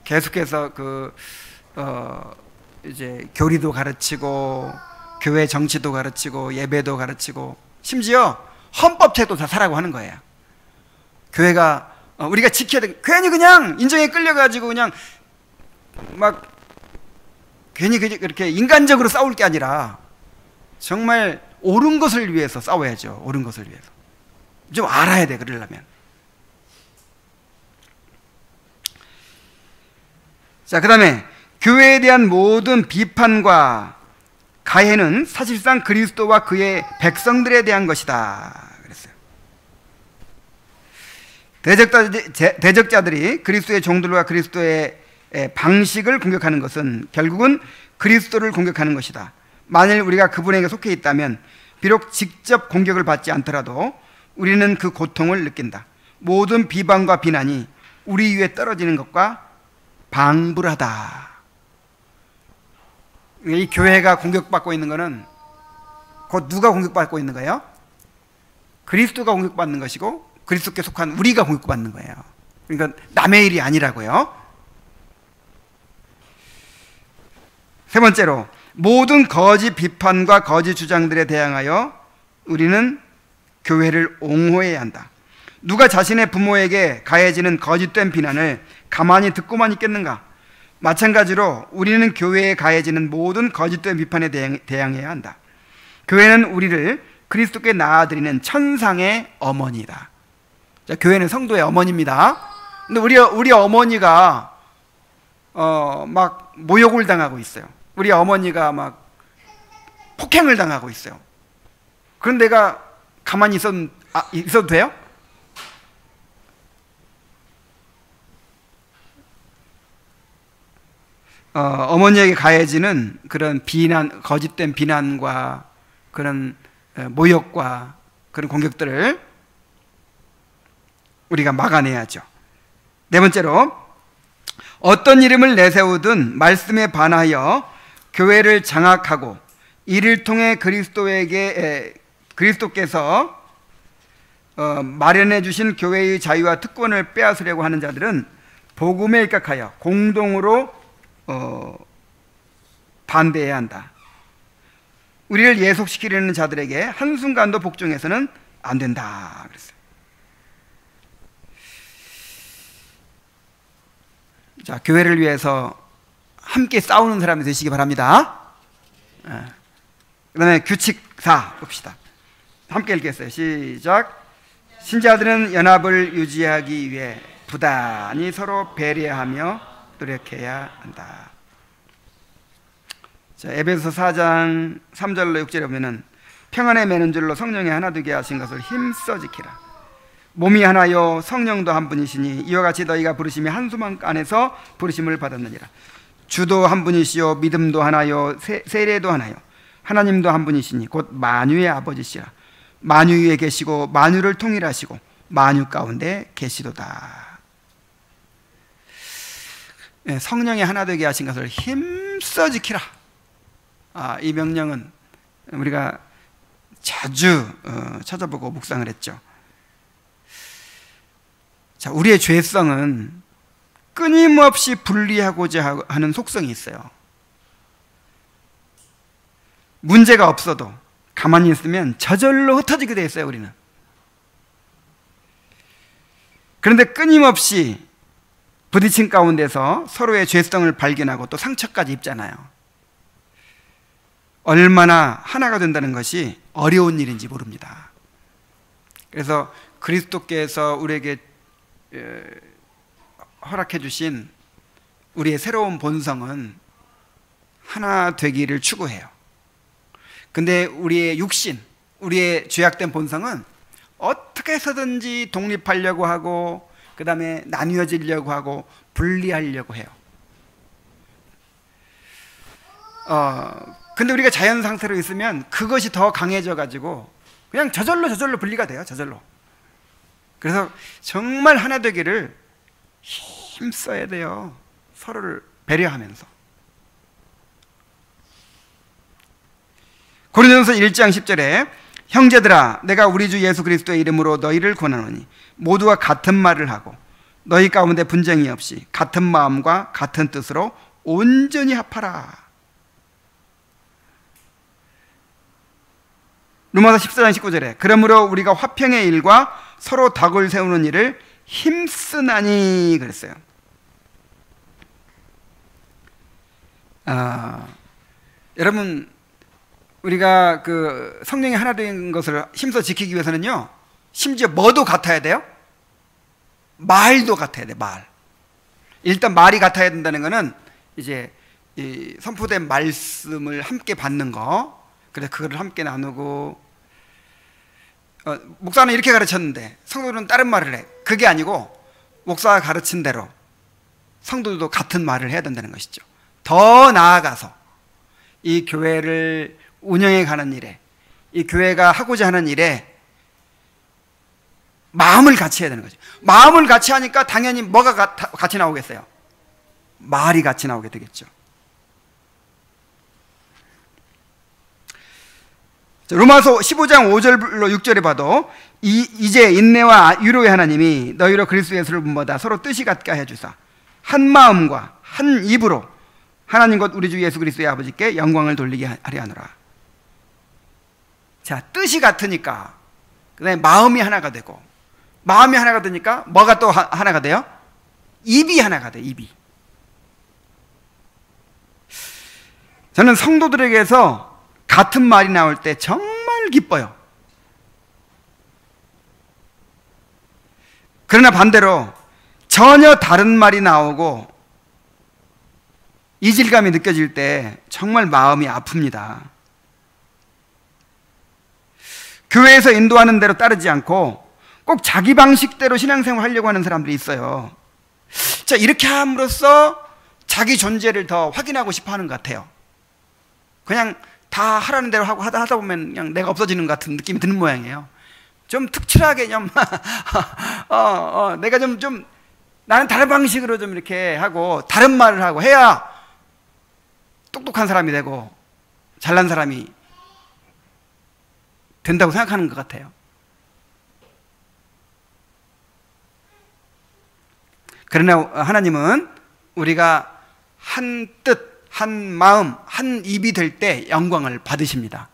계속해서 이제 교리도 가르치고 교회 정치도 가르치고 예배도 가르치고 심지어 헌법책도 다 사라고 하는 거예요. 교회가 우리가 지켜야 돼. 괜히 그냥 인정에 끌려가지고 그냥 막 괜히 그렇게 인간적으로 싸울 게 아니라 정말 옳은 것을 위해서 싸워야죠. 옳은 것을 위해서. 좀 알아야 돼, 그러려면. 자, 그 다음에 교회에 대한 모든 비판과 가해는 사실상 그리스도와 그의 백성들에 대한 것이다 그랬어요. 대적자들이 그리스도의 종들과 그리스도의 방식을 공격하는 것은 결국은 그리스도를 공격하는 것이다. 만일 우리가 그분에게 속해 있다면 비록 직접 공격을 받지 않더라도 우리는 그 고통을 느낀다. 모든 비방과 비난이 우리 위에 떨어지는 것과 방불하다. 이 교회가 공격받고 있는 것은 곧 누가 공격받고 있는 거예요? 그리스도가 공격받는 것이고 그리스도께 속한 우리가 공격받는 거예요. 그러니까 남의 일이 아니라고요. 세 번째로, 모든 거짓 비판과 거짓 주장들에 대항하여 우리는 교회를 옹호해야 한다. 누가 자신의 부모에게 가해지는 거짓된 비난을 가만히 듣고만 있겠는가? 마찬가지로 우리는 교회에 가해지는 모든 거짓된 비판에 대항해야 한다. 교회는 우리를 그리스도께 낳아드리는 천상의 어머니다. 자, 교회는 성도의 어머니입니다. 근데 우리 어머니가 막 모욕을 당하고 있어요. 우리 어머니가 막 폭행을 당하고 있어요. 그런 내가 가만히 있어도 돼요? 어머니에게 가해지는 그런 비난, 거짓된 비난과 그런 모욕과 그런 공격들을 우리가 막아내야죠. 네 번째로, 어떤 이름을 내세우든 말씀에 반하여 교회를 장악하고 이를 통해 그리스도께서 마련해 주신 교회의 자유와 특권을 빼앗으려고 하는 자들은 복음에 입각하여 공동으로 반대해야 한다. 우리를 예속시키려는 자들에게 한순간도 복종해서는 안 된다 그랬어요. 자, 교회를 위해서 함께 싸우는 사람이 되시기 바랍니다. 그 다음에 규칙 4 봅시다. 함께 읽겠어요. 시작. 신자들은 연합을 유지하기 위해 부단히 서로 배려하며 노력해야 한다. 자, 에베소서 4장 3절로 6절에 보면은 평안에 매는 줄로 성령이 하나 되게 하신 것을 힘써 지키라. 몸이 하나요 성령도 한 분이시니 이와 같이 너희가 부르심이 한 수만 안에서 부르심을 받았느니라. 주도 한 분이시요 믿음도 하나요 세례도 하나요 하나님도 한 분이시니 곧 만유의 아버지시라. 만유 위에 계시고 만유를 통일하시고 만유 가운데 계시도다. 성령이 하나 되게 하신 것을 힘써 지키라. 이 명령은 우리가 자주 찾아보고 묵상을 했죠. 자, 우리의 죄성은 끊임없이 분리하고자 하는 속성이 있어요. 문제가 없어도 가만히 있으면 저절로 흩어지게 돼 있어요, 우리는. 그런데 끊임없이 부딪힌 가운데서 서로의 죄성을 발견하고 또 상처까지 입잖아요. 얼마나 하나가 된다는 것이 어려운 일인지 모릅니다. 그래서 그리스도께서 우리에게 허락해 주신 우리의 새로운 본성은 하나 되기를 추구해요. 근데 우리의 육신, 우리의 죄악된 본성은 어떻게 해서든지 독립하려고 하고 그 다음에 나뉘어지려고 하고 분리하려고 해요. 근데 우리가 자연 상태로 있으면 그것이 더 강해져 가지고 그냥 저절로 분리가 돼요. 저절로. 그래서 정말 하나 되기를 힘써야 돼요. 서로를 배려하면서. 고린도전서 1장 10절에 형제들아 내가 우리 주 예수 그리스도의 이름으로 너희를 권하노니 모두가 같은 말을 하고 너희 가운데 분쟁이 없이 같은 마음과 같은 뜻으로 온전히 합하라. 로마서 14장 19절에 그러므로 우리가 화평의 일과 서로 덕을 세우는 일을 힘쓰나니 그랬어요. 여러분 우리가 그 성령이 하나 된 것을 힘써 지키기 위해서는요, 심지어 뭐도 같아야 돼요? 말도 같아야 돼. 말. 일단 말이 같아야 된다는 거는 이제 이 선포된 말씀을 함께 받는 거. 그래서 그거를 함께 나누고, 목사는 이렇게 가르쳤는데 성도들은 다른 말을 해. 그게 아니고 목사가 가르친 대로 성도들도 같은 말을 해야 된다는 것이죠. 더 나아가서 이 교회를 운영해 가는 일에, 이 교회가 하고자 하는 일에 마음을 같이 해야 되는 거죠. 마음을 같이 하니까 당연히 뭐가 같이 나오겠어요? 말이 같이 나오게 되겠죠. 로마서 15장 5절로 6절에 봐도 이제 인내와 유로의 하나님이 너희로 그리스도 예수를 본받아 서로 뜻이 같게 해주사 한 마음과 한 입으로 하나님 곧 우리 주 예수 그리스도의 아버지께 영광을 돌리게 하려 하노라. 자, 뜻이 같으니까 그다음에 마음이 하나가 되고, 마음이 하나가 되니까 뭐가 또 하나가 돼요? 입이 하나가 돼. 입이. 저는 성도들에게서 같은 말이 나올 때 정말 기뻐요. 그러나 반대로 전혀 다른 말이 나오고 이질감이 느껴질 때 정말 마음이 아픕니다. 교회에서 인도하는 대로 따르지 않고 꼭 자기 방식대로 신앙생활 하려고 하는 사람들이 있어요. 자, 이렇게 함으로써 자기 존재를 더 확인하고 싶어 하는 것 같아요. 그냥 다 하라는 대로 하고 하다 보면 그냥 내가 없어지는 것 같은 느낌이 드는 모양이에요. 좀 특출하게 좀 내가 좀 나는 다른 방식으로 좀 이렇게 하고 다른 말을 하고 해야 똑똑한 사람이 되고 잘난 사람이 된다고 생각하는 것 같아요. 그러나 하나님은 우리가 한 뜻, 한 마음, 한 입이 될 때 영광을 받으십니다.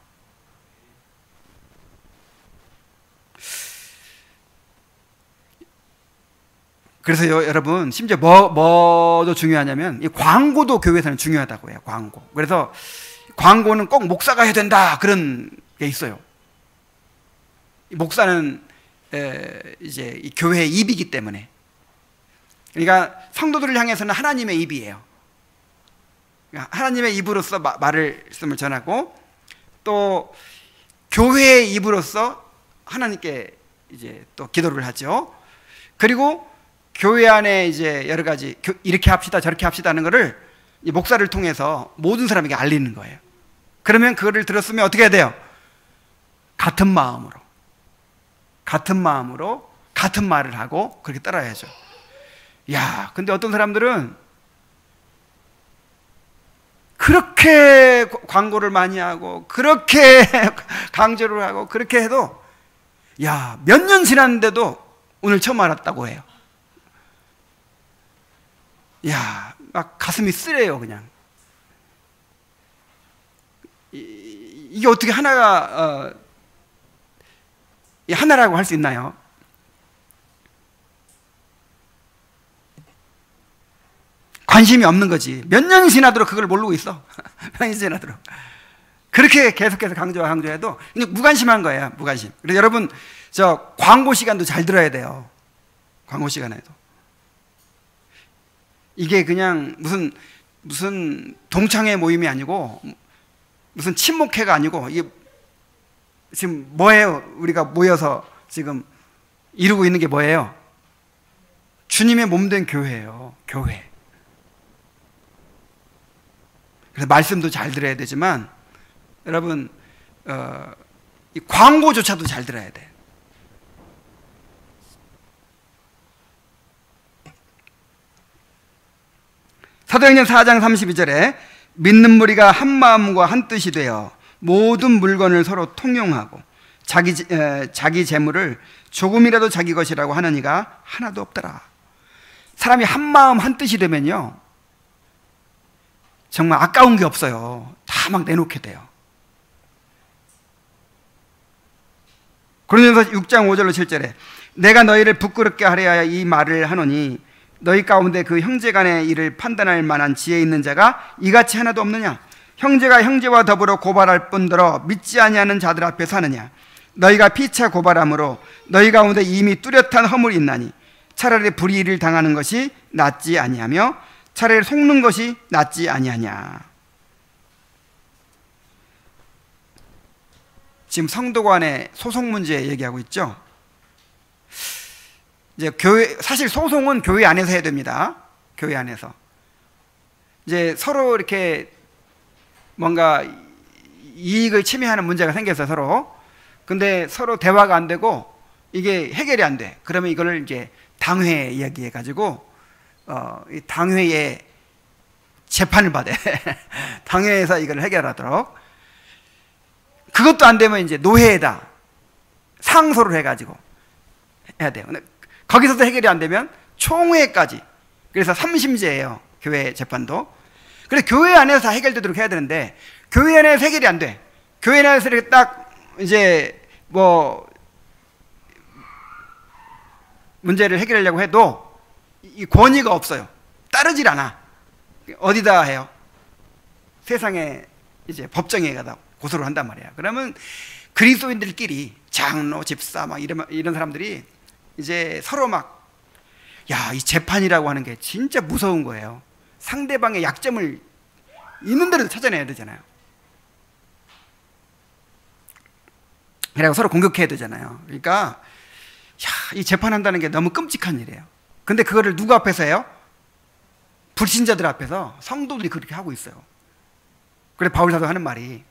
그래서 여러분, 심지어 뭐도 중요하냐면 이 광고도 교회에서는 중요하다고 해요. 광고. 그래서 광고는 꼭 목사가 해야 된다 그런 게 있어요. 목사는 이제 이 교회의 입이기 때문에. 그러니까 성도들을 향해서는 하나님의 입이에요. 하나님의 입으로서 말씀을 전하고, 또 교회의 입으로서 하나님께 이제 또 기도를 하죠. 그리고 교회 안에 이제 여러 가지 이렇게 합시다 저렇게 합시다 하는 거를 이 목사를 통해서 모든 사람에게 알리는 거예요. 그러면 그거를 들었으면 어떻게 해야 돼요? 같은 마음으로 같은 말을 하고 그렇게 따라야죠. 야, 근데 어떤 사람들은 그렇게 광고를 많이 하고 그렇게 강조를 하고 그렇게 해도 야, 몇 년 지났는데도 오늘 처음 알았다고 해요. 야, 막 가슴이 쓰려요. 그냥 이게 어떻게 하나가 하나라고 할 수 있나요? 관심이 없는 거지. 몇 년이 지나도록 그걸 모르고 있어. 몇 년이 지나도록. 그렇게 계속해서 강조해도 무관심한 거예요. 무관심. 그래서 여러분, 저 광고 시간도 잘 들어야 돼요. 광고 시간에도. 이게 그냥 무슨 동창회 모임이 아니고 무슨 친목회가 아니고 이게 지금 뭐예요? 우리가 모여서 지금 이루고 있는 게 뭐예요? 주님의 몸된 교회예요. 교회. 그래서 말씀도 잘 들어야 되지만 여러분 이 광고조차도 잘 들어야 돼. 사도행전 4장 32절에 믿는 무리가 한 마음과 한 뜻이 되어 모든 물건을 서로 통용하고 자기 재물을 조금이라도 자기 것이라고 하는 이가 하나도 없더라. 사람이 한 마음 한 뜻이 되면요, 정말 아까운 게 없어요. 다 막 내놓게 돼요. 고린도서 6장 5절로 7절에 내가 너희를 부끄럽게 하려 하여 이 말을 하노니 너희 가운데 그 형제 간의 일을 판단할 만한 지혜 있는 자가 이같이 하나도 없느냐? 형제가 형제와 더불어 고발할 뿐더러 믿지 아니하는 자들 앞에서 하느냐? 너희가 피차 고발함으로 너희 가운데 이미 뚜렷한 허물이 있나니 차라리 불의를 당하는 것이 낫지 아니하며 차라리 속는 것이 낫지 아니하냐. 지금 성도 간의 소송 문제 얘기하고 있죠. 이제 사실 소송은 교회 안에서 해야 됩니다. 교회 안에서. 이제 서로 이렇게 뭔가 이익을 침해하는 문제가 생겨서 서로. 근데 서로 대화가 안 되고 이게 해결이 안 돼. 그러면 이거를 이제 당회에 이야기해 가지고 이 당회에 재판을 받아. 당회에서 이걸 해결하도록. 그것도 안 되면 이제 노회에다 상소를 해가지고 해야 돼요. 근데 거기서도 해결이 안 되면 총회까지. 그래서 3심제예요. 교회 재판도. 그래서 교회 안에서 다 해결되도록 해야 되는데 교회 안에서 해결이 안 돼. 교회 안에서 이렇게 딱 이제 뭐 문제를 해결하려고 해도 이 권위가 없어요. 따르질 않아. 어디다 해요? 세상에 이제 법정에 가다 고소를 한단 말이야. 그러면 그리스도인들끼리 장로, 집사 막 이런 사람들이 이제 서로 막, 야, 이 재판이라고 하는 게 진짜 무서운 거예요. 상대방의 약점을 있는 대로 찾아내야 되잖아요. 그래서 서로 공격해야 되잖아요. 그러니까 야, 이 재판한다는 게 너무 끔찍한 일이에요. 근데 그거를 누구 앞에서 해요? 불신자들 앞에서 성도들이 그렇게 하고 있어요. 그래 바울 사도 하는 말이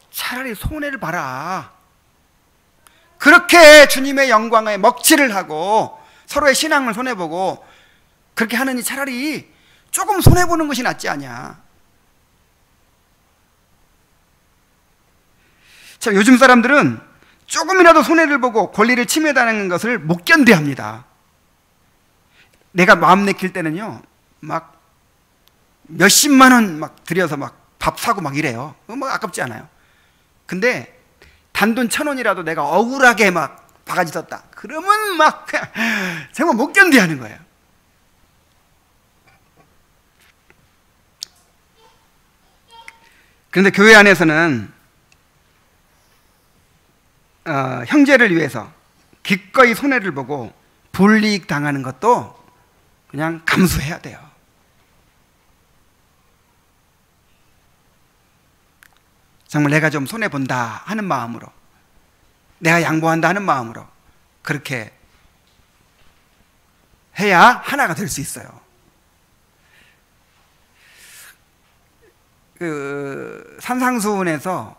차라리 손해를 봐라. 그렇게 주님의 영광에 먹칠을 하고 서로의 신앙을 손해보고 그렇게 하느니 차라리 조금 손해보는 것이 낫지 않냐. 자, 요즘 사람들은 조금이라도 손해를 보고 권리를 침해당하는 것을 못 견뎌합니다. 내가 마음 내킬 때는요, 막 몇십만 원 막 들여서 막 밥 사고 막 이래요. 뭐 아깝지 않아요. 근데 단돈 1,000원이라도 내가 억울하게 막 바가지 떴다. 그러면 막 정말 못 견뎌하는 거예요. 그런데 교회 안에서는 형제를 위해서 기꺼이 손해를 보고 불이익 당하는 것도 그냥 감수해야 돼요. 정말 내가 좀 손해본다 하는 마음으로, 내가 양보한다 하는 마음으로 그렇게 해야 하나가 될 수 있어요. 그 산상수훈에서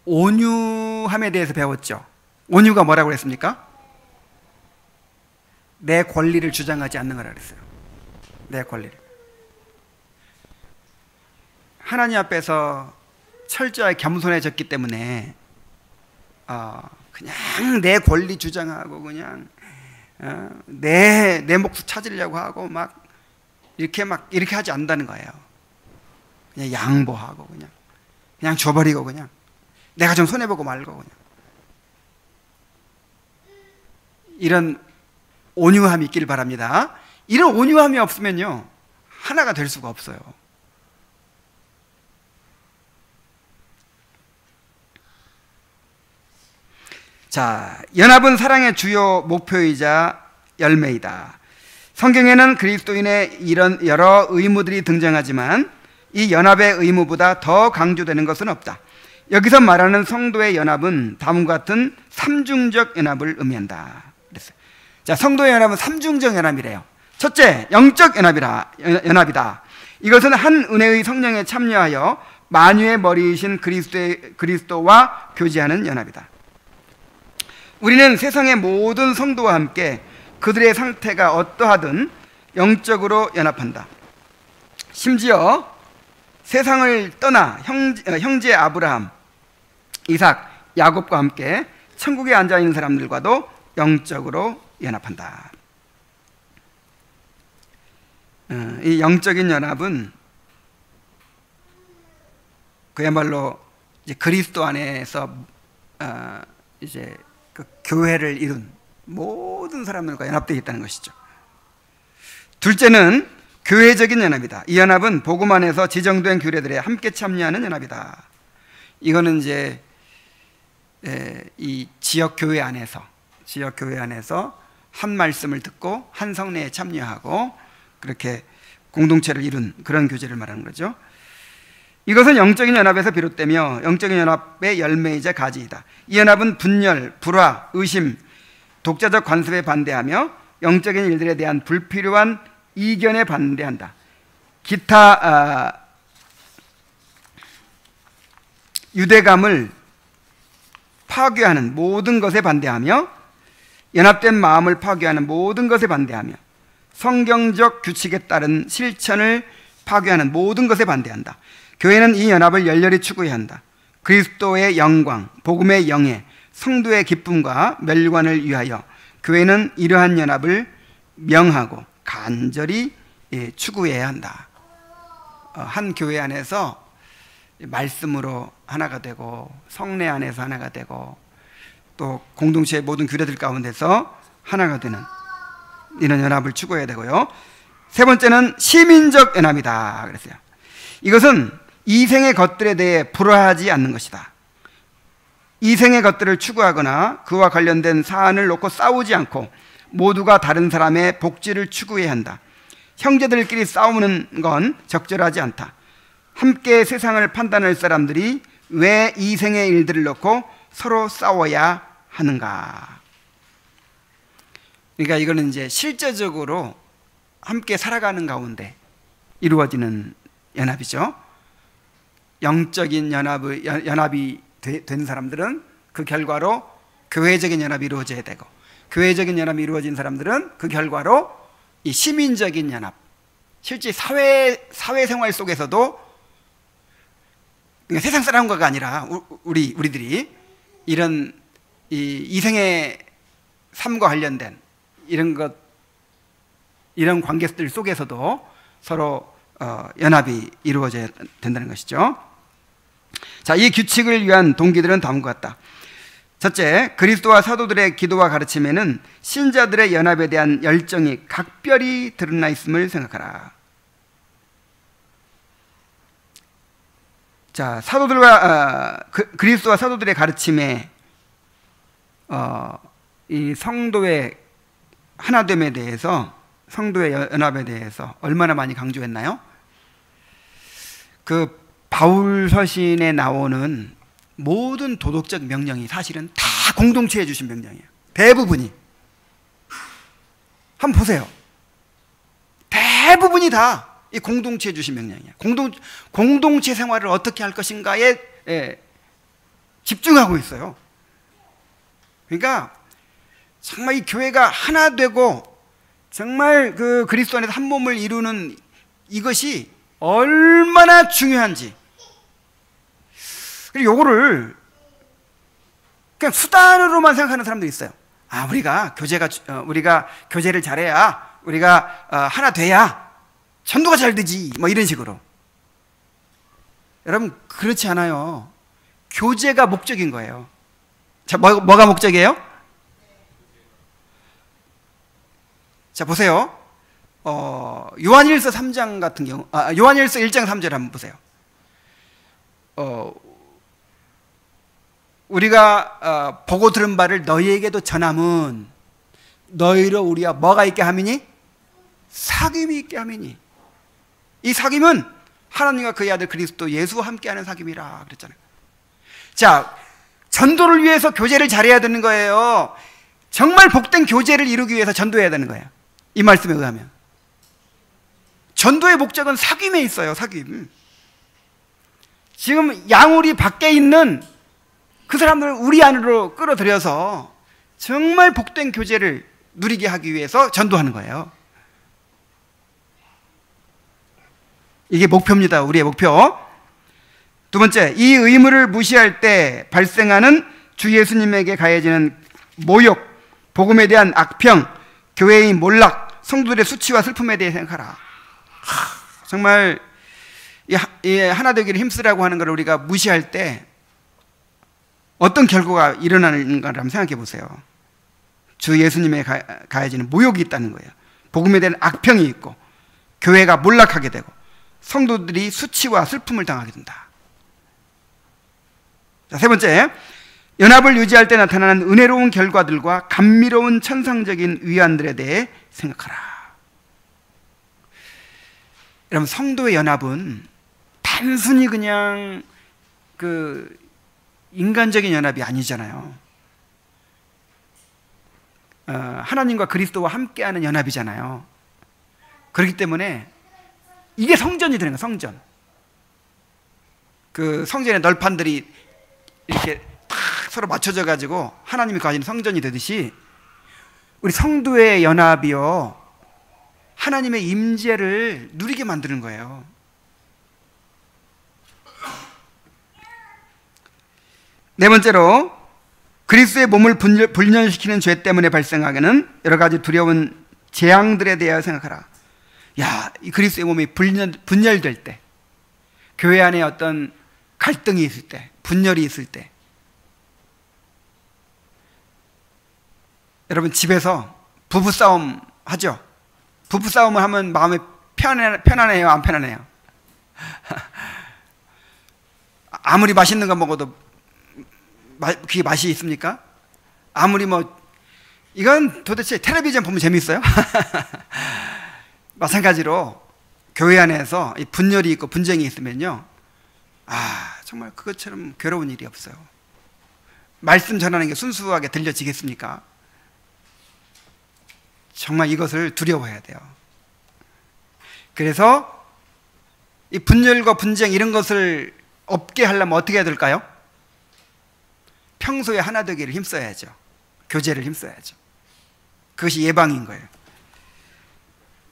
온유함에 대해서 배웠죠. 온유가 뭐라고 그랬습니까? 내 권리를 주장하지 않는 거라 그랬어요. 내 권리를. 하나님 앞에서 철저하게 겸손해졌기 때문에 그냥 내 권리 주장하고 그냥 내 몫을 찾으려고 하고 막 이렇게 하지 않는다는 거예요. 그냥 양보하고 그냥 줘버리고 그냥 내가 좀 손해보고 말고 그냥 이런 온유함이 있길 바랍니다. 이런 온유함이 없으면요 하나가 될 수가 없어요. 자, 연합은 사랑의 주요 목표이자 열매이다. 성경에는 그리스도인의 이런 여러 의무들이 등장하지만 이 연합의 의무보다 더 강조되는 것은 없다. 여기서 말하는 성도의 연합은 다음과 같은 삼중적 연합을 의미한다. 그랬어요. 자, 성도의 연합은 삼중적 연합이래요. 첫째, 영적 연합이다. 이것은 한 은혜의 성령에 참여하여 만유의 머리이신 그리스도와 교제하는 연합이다. 우리는 세상의 모든 성도와 함께 그들의 상태가 어떠하든 영적으로 연합한다. 심지어 세상을 떠나 형제 아브라함, 이삭, 야곱과 함께 천국에 앉아 있는 사람들과도 영적으로 연합한다. 이 영적인 연합은 그야말로 이제 그리스도 안에서 이제 그 교회를 이룬 모든 사람들과 연합되어 있다는 것이죠. 둘째는 교회적인 연합이다. 이 연합은 복음 안에서 지정된 규례들에 함께 참여하는 연합이다. 이거는 이제 이 지역 교회 안에서 한 말씀을 듣고 한 성례에 참여하고 그렇게 공동체를 이룬 그런 교제를 말하는 거죠. 이것은 영적인 연합에서 비롯되며 영적인 연합의 열매이자 가지이다. 이 연합은 분열, 불화, 의심, 독자적 관습에 반대하며 영적인 일들에 대한 불필요한 이견에 반대한다. 기타 유대감을 파괴하는 모든 것에 반대하며 연합된 마음을 파괴하는 모든 것에 반대하며 성경적 규칙에 따른 실천을 파괴하는 모든 것에 반대한다. 교회는 이 연합을 열렬히 추구해야 한다. 그리스도의 영광, 복음의 영예, 성도의 기쁨과 멸관을 위하여 교회는 이러한 연합을 명하고 간절히 추구해야 한다. 한 교회 안에서 말씀으로 하나가 되고 성례 안에서 하나가 되고 또 공동체의 모든 규례들 가운데서 하나가 되는 이런 연합을 추구해야 되고요. 세 번째는 시민적 연합이다 그랬어요. 이것은 이생의 것들에 대해 불화하지 않는 것이다. 이생의 것들을 추구하거나 그와 관련된 사안을 놓고 싸우지 않고 모두가 다른 사람의 복지를 추구해야 한다. 형제들끼리 싸우는 건 적절하지 않다. 함께 세상을 판단할 사람들이 왜 이생의 일들을 놓고 서로 싸워야 하는가? 그러니까 이거는 이제 실제적으로 함께 살아가는 가운데 이루어지는 연합이죠. 영적인 연합이 된 사람들은 그 결과로 교회적인 연합이 이루어져야 되고, 교회적인 연합이 이루어진 사람들은 그 결과로 이 시민적인 연합, 실제 사회생활 속에서도, 그러니까 세상 사람과가 아니라 우리들이 이런 이생의 삶과 관련된 이런 관계들 속에서도 서로 연합이 이루어져야 된다는 것이죠. 자, 이 규칙을 위한 동기들은 다음과 같다. 첫째, 그리스도와 사도들의 기도와 가르침에는 신자들의 연합에 대한 열정이 각별히 드러나 있음을 생각하라. 자, 그리스도와 사도들의 가르침에 이 성도의 하나됨에 대해서, 성도의 연합에 대해서 얼마나 많이 강조했나요? 그 바울 서신에 나오는 모든 도덕적 명령이 사실은 다 공동체에 주신 명령이에요. 대부분이. 한번 보세요. 대부분이 다 이 공동체에 주신 명령이에요. 공동체 생활을 어떻게 할 것인가에 집중하고 있어요. 그러니까 정말 이 교회가 하나 되고 정말 그 그리스도 안에서 한 몸을 이루는 이것이 얼마나 중요한지. 그리고 요거를 그냥 수단으로만 생각하는 사람들이 있어요. 아, 우리가 교제를 잘해야, 우리가 하나 돼야 전도가 잘 되지, 뭐 이런 식으로. 여러분, 그렇지 않아요. 교제가 목적인 거예요. 자, 뭐가 목적이에요? 자, 보세요. 요한일서 3장 같은 경우, 요한일서 1장 3절 한번 보세요. 우리가 보고 들은 바를 너희에게도 전함은 너희로 우리와 뭐가 있게 함이니? 사귐이 있게 함이니. 이 사귐은 하나님과 그의 아들 그리스도 예수와 함께하는 사귐이라 그랬잖아요. 자, 전도를 위해서 교제를 잘해야 되는 거예요. 정말 복된 교제를 이루기 위해서 전도해야 되는 거예요. 이 말씀에 의하면 전도의 목적은 사귐에 있어요. 사귐. 지금 양우리 밖에 있는 그 사람들을 우리 안으로 끌어들여서 정말 복된 교제를 누리게 하기 위해서 전도하는 거예요. 이게 목표입니다. 우리의 목표. 두 번째, 이 의무를 무시할 때 발생하는 주 예수님에게 가해지는 모욕, 복음에 대한 악평, 교회의 몰락, 성도들의 수치와 슬픔에 대해 생각하라. 정말 이 하나 되기를 힘쓰라고 하는 걸 우리가 무시할 때 어떤 결과가 일어나는가를 한번 생각해 보세요. 주 예수님에 가해지는 모욕이 있다는 거예요. 복음에 대한 악평이 있고 교회가 몰락하게 되고 성도들이 수치와 슬픔을 당하게 된다. 자, 세 번째, 연합을 유지할 때 나타나는 은혜로운 결과들과 감미로운 천상적인 위안들에 대해 생각하라. 여러분, 성도의 연합은 단순히 그냥 그 인간적인 연합이 아니잖아요. 하나님과 그리스도와 함께하는 연합이잖아요. 그렇기 때문에 이게 성전이 되는 거예요. 성전. 그 성전의 널판들이 이렇게 탁 서로 맞춰져 가지고 하나님이 가진 성전이 되듯이 우리 성도의 연합이요, 하나님의 임재를 누리게 만드는 거예요. 네 번째로, 그리스도의 몸을 분열시키는 죄 때문에 발생하게는 여러 가지 두려운 재앙들에 대하여 생각하라. 야, 이 그리스도의 몸이 분열될 때, 교회 안에 어떤 갈등이 있을 때, 분열이 있을 때, 여러분 집에서 부부싸움 하죠? 부부싸움을 하면 마음이 편안해요? 안 편안해요? 아무리 맛있는 거 먹어도 그게 맛이 있습니까? 아무리 이건 도대체 텔레비전 보면 재밌어요? 마찬가지로 교회 안에서 이 분열이 있고 분쟁이 있으면요, 정말 그것처럼 괴로운 일이 없어요. 말씀 전하는 게 순수하게 들려지겠습니까? 정말 이것을 두려워해야 돼요. 그래서 이 분열과 분쟁 이런 것을 없게 하려면 어떻게 해야 될까요? 평소에 하나 되기를 힘써야죠. 교제를 힘써야죠. 그것이 예방인 거예요.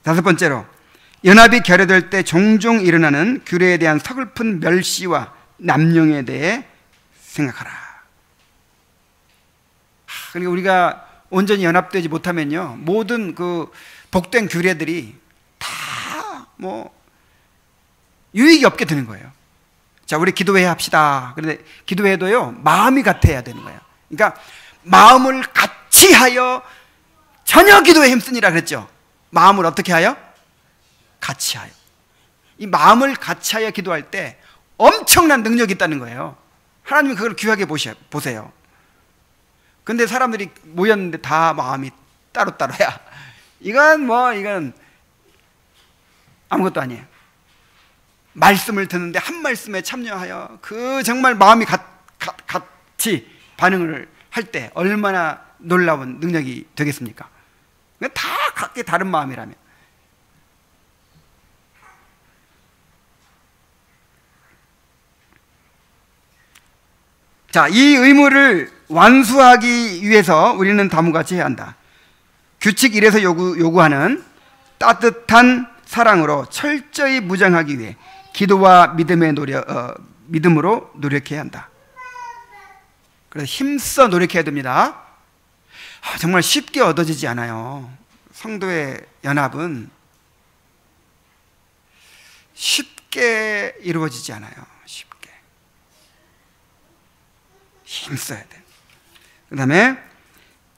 다섯 번째로, 연합이 결여될 때 종종 일어나는 규례에 대한 서글픈 멸시와 남용에 대해 생각하라. 그러니까 우리가 온전히 연합되지 못하면요, 모든 그 복된 규례들이 다 유익이 없게 되는 거예요. 자, 우리 기도회 합시다. 그런데 기도회도요, 마음이 같아야 되는 거예요. 그러니까 마음을 같이 하여 전혀 기도에 힘쓰니라 그랬죠. 마음을 어떻게 하여? 같이 하여. 이 마음을 같이 하여 기도할 때 엄청난 능력이 있다는 거예요. 하나님은 그걸 귀하게 보세요. 근데 사람들이 모였는데 다 마음이 따로따로야. 이건 아무것도 아니에요. 말씀을 듣는데 한 말씀에 참여하여 그 정말 마음이 같이 반응을 할 때 얼마나 놀라운 능력이 되겠습니까? 다 각기 다른 마음이라면. 자, 이 의무를 완수하기 위해서 우리는 다음같이 해야 한다. 규칙 1에서 요구하는 따뜻한 사랑으로 철저히 무장하기 위해 기도와 믿음으로 노력해야 한다. 그래서 힘써 노력해야 됩니다. 정말 쉽게 얻어지지 않아요. 성도의 연합은 쉽게 이루어지지 않아요. 쉽게. 힘써야 돼. 그 다음에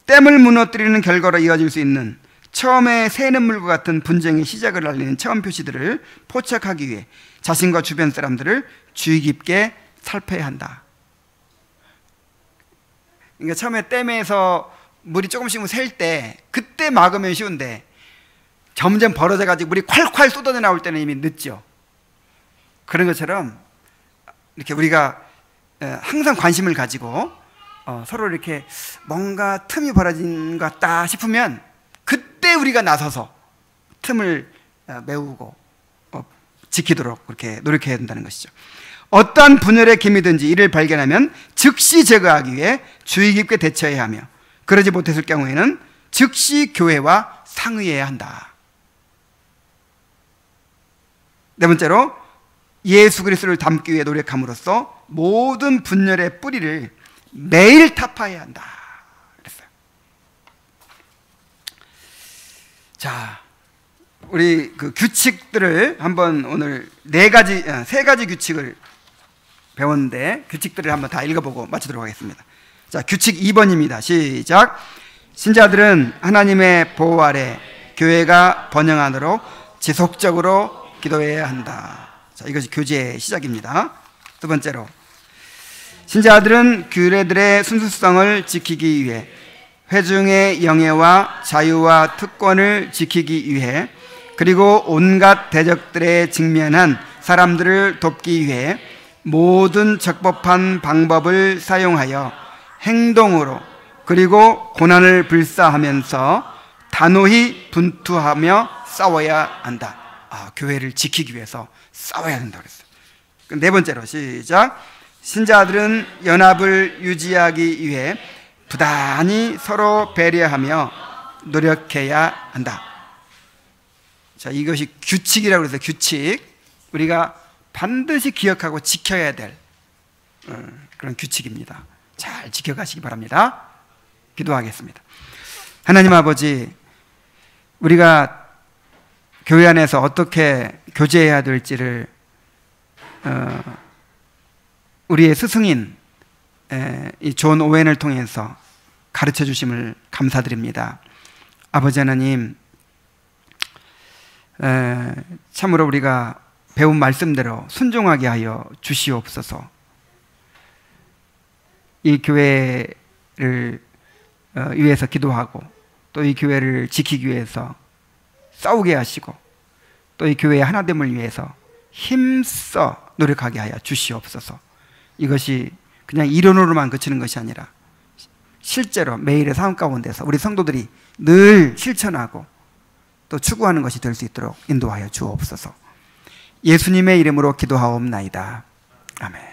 댐을 무너뜨리는 결과로 이어질 수 있는 처음에 새냇물과 같은 분쟁의 시작을 알리는 처음 표시들을 포착하기 위해 자신과 주변 사람들을 주의 깊게 살펴야 한다. 그러니까 처음에 댐에서 물이 조금씩 셀 때 그때 막으면 쉬운데 점점 벌어져가지고 물이 콸콸 쏟아져 나올 때는 이미 늦죠. 그런 것처럼 이렇게 우리가 항상 관심을 가지고 서로 이렇게 뭔가 틈이 벌어진 것 같다 싶으면 그때 우리가 나서서 틈을 메우고 지키도록 그렇게 노력해야 된다는 것이죠. 어떠한 분열의 기미든지 이를 발견하면 즉시 제거하기 위해 주의 깊게 대처해야 하며 그러지 못했을 경우에는 즉시 교회와 상의해야 한다. 네 번째로 예수 그리스도를 닮기 위해 노력함으로써 모든 분열의 뿌리를 매일 타파해야 한다 그랬어요. 자, 우리 그 규칙들을 한번 오늘 세 가지 규칙을 배웠는데 규칙들을 한번 다 읽어보고 마치도록 하겠습니다. 자, 규칙 2번입니다. 시작. 신자들은 하나님의 보호 아래 교회가 번영하도록 지속적으로 기도해야 한다. 자, 이것이 교제의 시작입니다. 두 번째로, 신자들은 규례들의 순수성을 지키기 위해 회중의 영예와 자유와 특권을 지키기 위해 그리고 온갖 대적들에 직면한 사람들을 돕기 위해 모든 적법한 방법을 사용하여 행동으로 그리고 고난을 불사하면서 단호히 분투하며 싸워야 한다. 교회를 지키기 위해서 싸워야 된다고 그랬어요. 네 번째로 시작. 신자들은 연합을 유지하기 위해 부단히 서로 배려하며 노력해야 한다. 자, 이것이 규칙이라고 해서 규칙, 우리가 반드시 기억하고 지켜야 될 그런 규칙입니다. 잘 지켜가시기 바랍니다. 기도하겠습니다. 하나님 아버지, 우리가 교회 안에서 어떻게 교제해야 될지를 우리의 스승인 이 존 오웬을 통해서 가르쳐 주심을 감사드립니다. 아버지 하나님, 참으로 우리가 배운 말씀대로 순종하게 하여 주시옵소서. 이 교회를 위해서 기도하고 또 이 교회를 지키기 위해서 싸우게 하시고 또 이 교회의 하나됨을 위해서 힘써 노력하게 하여 주시옵소서. 이것이 그냥 이론으로만 그치는 것이 아니라 실제로 매일의 삶 가운데서 우리 성도들이 늘 실천하고 또 추구하는 것이 될 수 있도록 인도하여 주옵소서. 예수님의 이름으로 기도하옵나이다. 아멘.